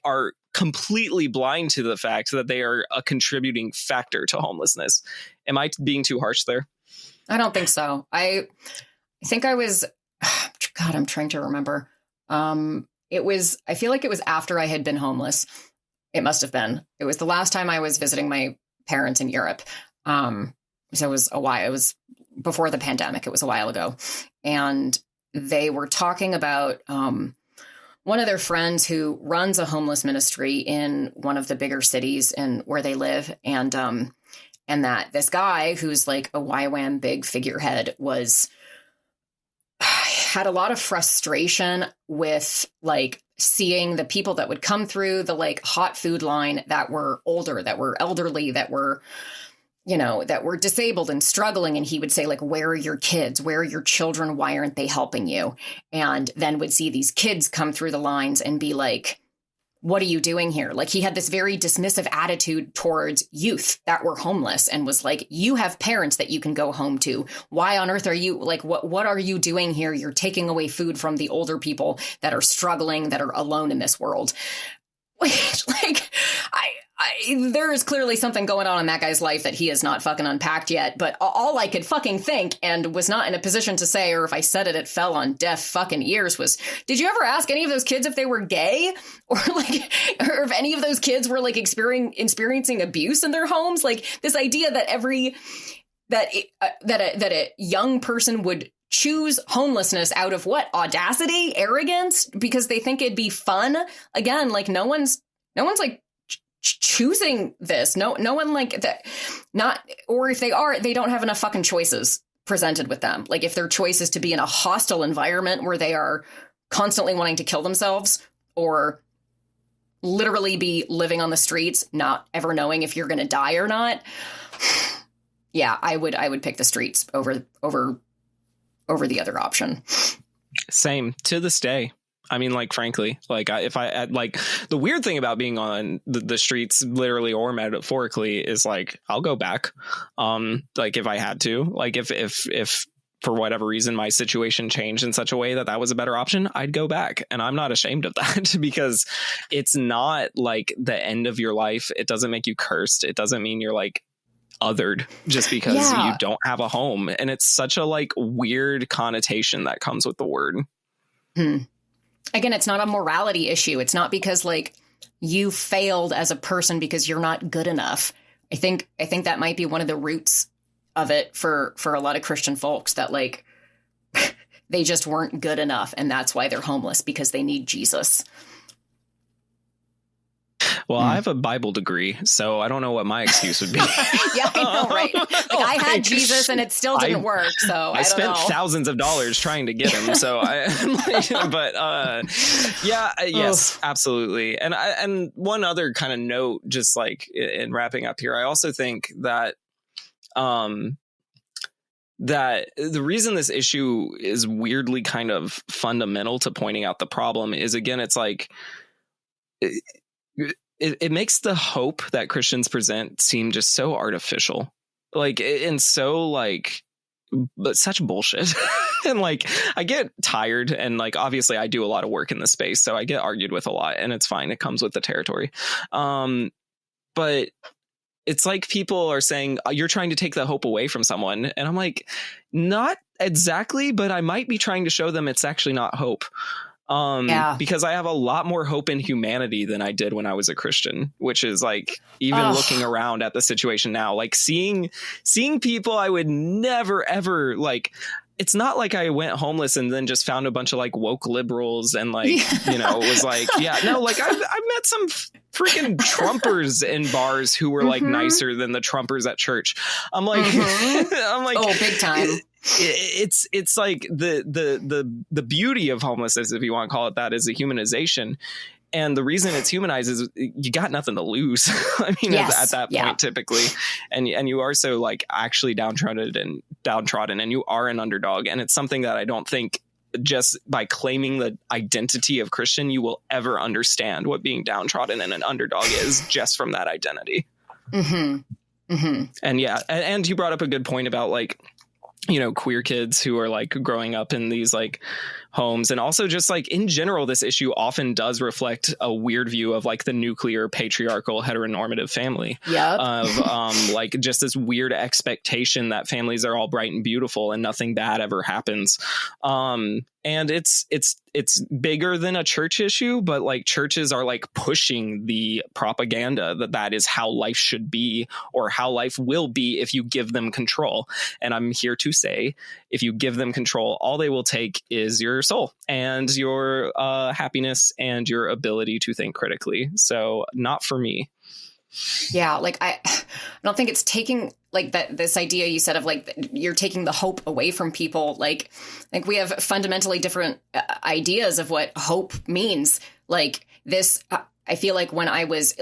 S2: are completely blind to the fact that they are a contributing factor to homelessness. Am I being too harsh there?
S3: I don't think so. I think I was, God, I'm trying to remember. I feel like it was after I had been homeless. It must have been. It was the last time I was visiting my parents in Europe. So it was a while. It was before the pandemic. It was a while ago. And they were talking about one of their friends who runs a homeless ministry in one of the bigger cities and where they live. And that this guy who's like a YWAM big figurehead had a lot of frustration with like seeing the people that would come through the like hot food line that were older, that were elderly, that were, you know, that were disabled and struggling. And he would say like, where are your kids? Where are your children? Why aren't they helping you? And then would see these kids come through the lines and be like, what are you doing here? Like he had this very dismissive attitude towards youth that were homeless and was like, you have parents that you can go home to. Why on earth are you like, what are you doing here? You're taking away food from the older people that are struggling, that are alone in this world. Like there is clearly something going on in that guy's life that he has not fucking unpacked yet. But all I could fucking think and was not in a position to say, or if I said it, it fell on deaf fucking ears was, did you ever ask any of those kids if they were gay or if any of those kids were like experiencing abuse in their homes? Like this idea that that a young person would choose homelessness out of what? Audacity, arrogance, because they think it'd be fun. Again, like no one's like choosing this. No one like that. Not, or if they are, they don't have enough fucking choices presented with them. Like if their choice is to be in a hostile environment where they are constantly wanting to kill themselves or literally be living on the streets, not ever knowing if you're going to die or not. yeah, I would pick the streets over the other option.
S2: Same to this day. I mean, like, frankly, like if I like the weird thing about being on the streets, literally or metaphorically, is like I'll go back. Like if I had to, like if for whatever reason my situation changed in such a way that was a better option, I'd go back. And I'm not ashamed of that because it's not like the end of your life. It doesn't make you cursed. It doesn't mean you're like othered just because you don't have a home. And it's such a like weird connotation that comes with the word.
S3: Again, it's not a morality issue. It's not because like you failed as a person because you're not good enough. I think that might be one of the roots of it for a lot of Christian folks, that like they just weren't good enough. And that's why they're homeless, because they need Jesus.
S2: Well, I have a Bible degree, so I don't know what my excuse would be.
S3: Yeah, I know, right? Like I had Jesus and it still didn't work. So I
S2: spent thousands of dollars trying to get him. So yes, absolutely. And one other kind of note, just like in wrapping up here, I also think that that the reason this issue is weirdly kind of fundamental to pointing out the problem is, again, it's like it makes the hope that Christians present seem just so artificial, like, and so like, but such bullshit. And like, I get tired, and like, obviously I do a lot of work in this space, so I get argued with a lot, and it's fine. It comes with the territory. But it's like people are saying, you're trying to take the hope away from someone. And I'm like, not exactly, but I might be trying to show them it's actually not hope. Because I have a lot more hope in humanity than I did when I was a Christian, which is like, even looking around at the situation now, like seeing people I would never, ever like. It's not like I went homeless and then just found a bunch of like woke liberals and like, you know, was like, yeah, no, like I met some freaking Trumpers in bars who were like nicer than the Trumpers at church. I'm like, oh, big time. It's like the beauty of homelessness, if you want to call it that, is the humanization. And the reason it's humanized is you got nothing to lose. I mean, at that point, typically, and you are so like actually downtrodden, and you are an underdog. And it's something that I don't think just by claiming the identity of Christian, you will ever understand what being downtrodden and an underdog is just from that identity. And and you brought up a good point about like, you know, queer kids who are like growing up in these like homes, and also just like in general, this issue often does reflect a weird view of like the nuclear patriarchal heteronormative family. Of like just this weird expectation that families are all bright and beautiful and nothing bad ever happens. And it's bigger than a church issue, but like churches are like pushing the propaganda that is how life should be, or how life will be if you give them control. And I'm here to say, if you give them control, all they will take is your soul and your happiness and your ability to think critically. So not for me.
S3: Yeah, like I don't think it's taking like this idea you said of like you're taking the hope away from people. Like I think we have fundamentally different ideas of what hope means. Like this, I feel like when I was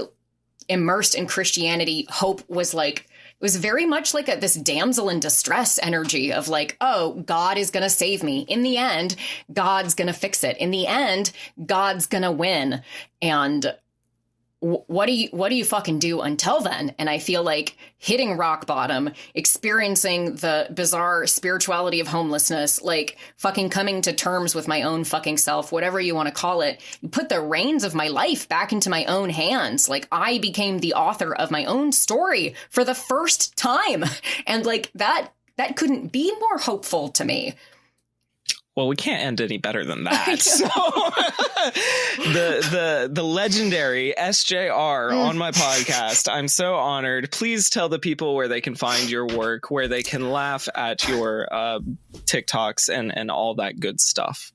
S3: immersed in Christianity, hope was like, it was very much like this damsel in distress energy of like, oh, God is going to save me. In the end, God's going to fix it. In the end, God's going to win. And what do you fucking do until then? And I feel like hitting rock bottom, experiencing the bizarre spirituality of homelessness, like fucking coming to terms with my own fucking self, whatever you want to call it, put the reins of my life back into my own hands. Like I became the author of my own story for the first time. And like that couldn't be more hopeful to me.
S2: Well, we can't end any better than that. So the legendary SJR on my podcast. I'm so honored. Please tell the people where they can find your work, where they can laugh at your TikToks and all that good stuff.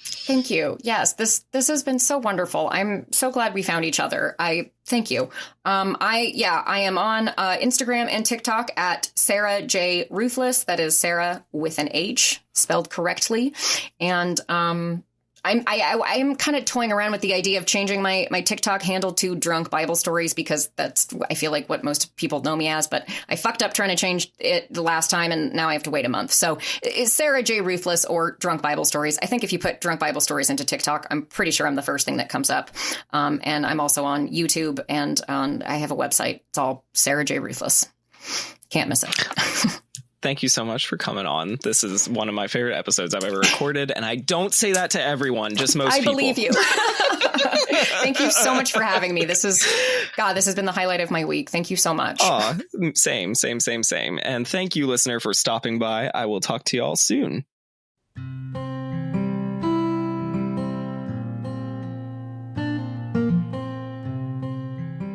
S3: Thank you. Yes, this has been so wonderful. I'm so glad we found each other. Thank you. I am on Instagram and TikTok at Sarah J Ruthless. That is Sarah with an H spelled correctly. And I'm kind of toying around with the idea of changing my TikTok handle to Drunk Bible Stories, because that's, I feel like, what most people know me as. But I fucked up trying to change it the last time, and now I have to wait a month. So it's Sarah J Ruthless or Drunk Bible Stories. I think if you put Drunk Bible Stories into TikTok, I'm pretty sure I'm the first thing that comes up. And I'm also on YouTube, and I have a website. It's all Sarah J Ruthless. Can't miss it.
S2: Thank you so much for coming on. This is one of my favorite episodes I've ever recorded, and I don't say that to everyone, just most people. I
S3: believe you. Thank you so much for having me. This has been the highlight of my week. Thank you so much.
S2: Aw, same. And thank you, listener, for stopping by. I will talk to you all soon.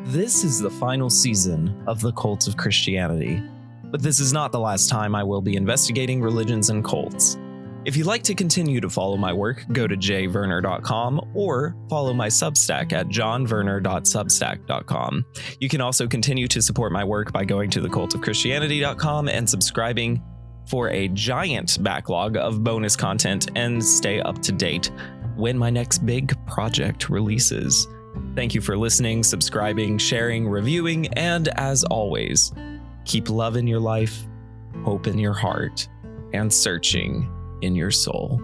S2: This is the final season of the Cult of Christianity. But this is not the last time I will be investigating religions and cults. If you'd like to continue to follow my work, go to jverner.com or follow my Substack at johnverner.substack.com. You can also continue to support my work by going to thecultofchristianity.com and subscribing for a giant backlog of bonus content and stay up to date when my next big project releases. Thank you for listening, subscribing, sharing, reviewing, and as always, keep love in your life, hope in your heart, and searching in your soul.